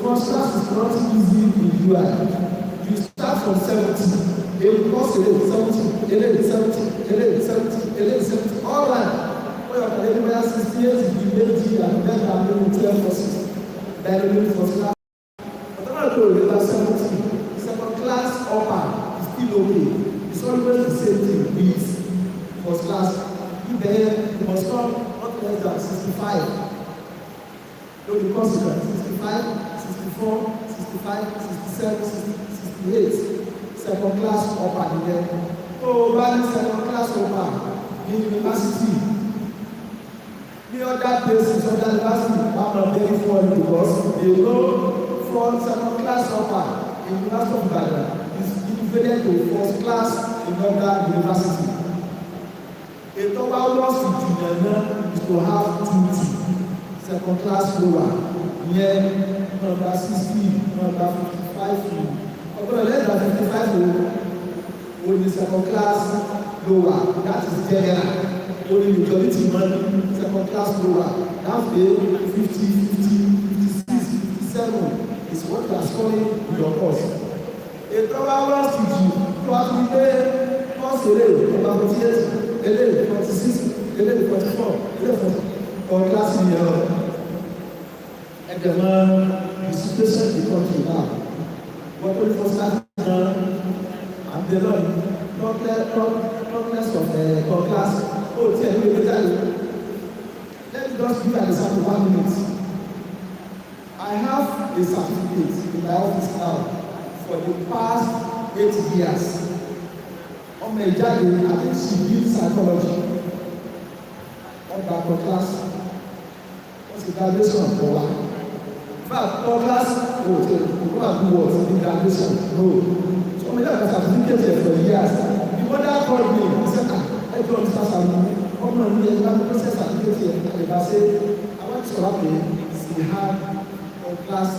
First class is not easy in UI. You start from 70. It costs 70, 70, all right. When you're delivering 60 years, you may and then I'm doing 12 courses. Then you need first class. But I'm not going to 70. Second class upper is still okay. It's always the same thing with first class. You must come not less than 65. No, the consider 65, 64, 65, 67, 68. Second class upper again. So, when second class upper in university, the other places, other university, I'm not very funny because they know from second class upper in University of Ibadan is equivalent to first class in other university. A total loss in junior is to have 2 second class lower, here number 60, number 55. Although less than 55 only second class lower, that is general. Only majority money, second class lower. That's the 50, 56, 57 is what you are scoring in your course. A total loss to you, you have to pay course number 48, 46, 44, 44. For class year, and the situation in the country now. What we first start and the Lord, not less of the class. Oh, tell me later. Let me just give an example 1 minute. I have a certificate in my office now for the past 8 years. On my journey, I think she did psychology. On back of class. What's the graduation for one? In fact, class, okay, you go and do what? The graduation. No. So many of us have been here for years. The mother called me and said, I don't understand something. Come on, we have a process certificate here. And I said, I want to have a hard for class.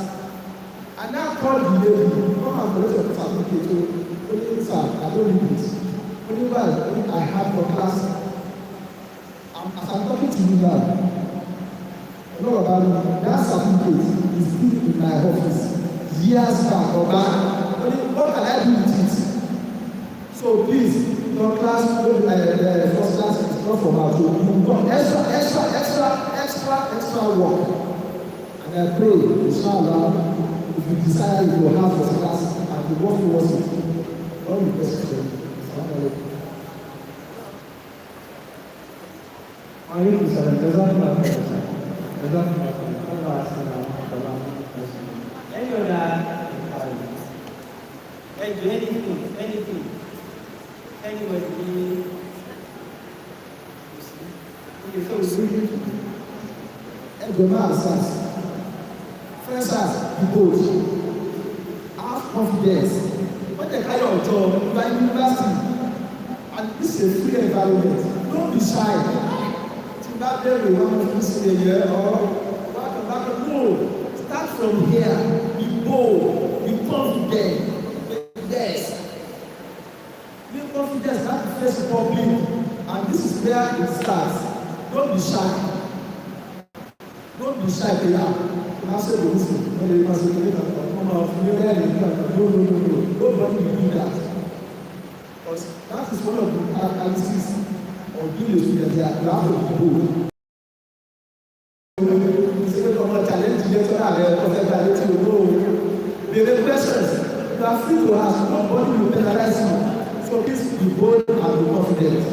And now called the lady, come and collect your certificate. Only sir, I don't need it. Only why I have for class. As I'm talking to you now, know about that certificate is still in my office years back or back. What can I do with it? So please, your class, first class is not from our home. You want extra work. And I pray, inshallah, if you desire, you will have first class and you work towards it. All the questions. Alaikum salam. Jazakallah khair. Any other anything, anybody, okay, so we read it. Ẹgbẹ̀rún answers. First answer, be bold. Have confidence. When they carry your job, you are in university, and this is a free environment. Don't be shy. That day we want to see the year or back. No. Start from here. Be bold. Be confident. Yes. Be confident. Start to face the public. And this is where it starts. Don't be shy. Don't be shy. I said this. No. Nobody will do that. Because that is one of the characteristics or do the students that you have to do. The questions you are free to ask, nobody will penalize you. So please be bold and be confident.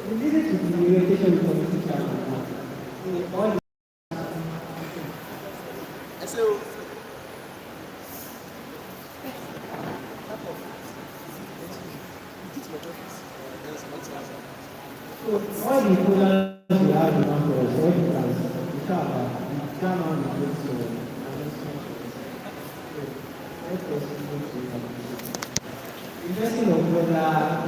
We needed to be education policy all So, all the programs we have in Congress, all the plans, inshallah, we come on with this. person of God,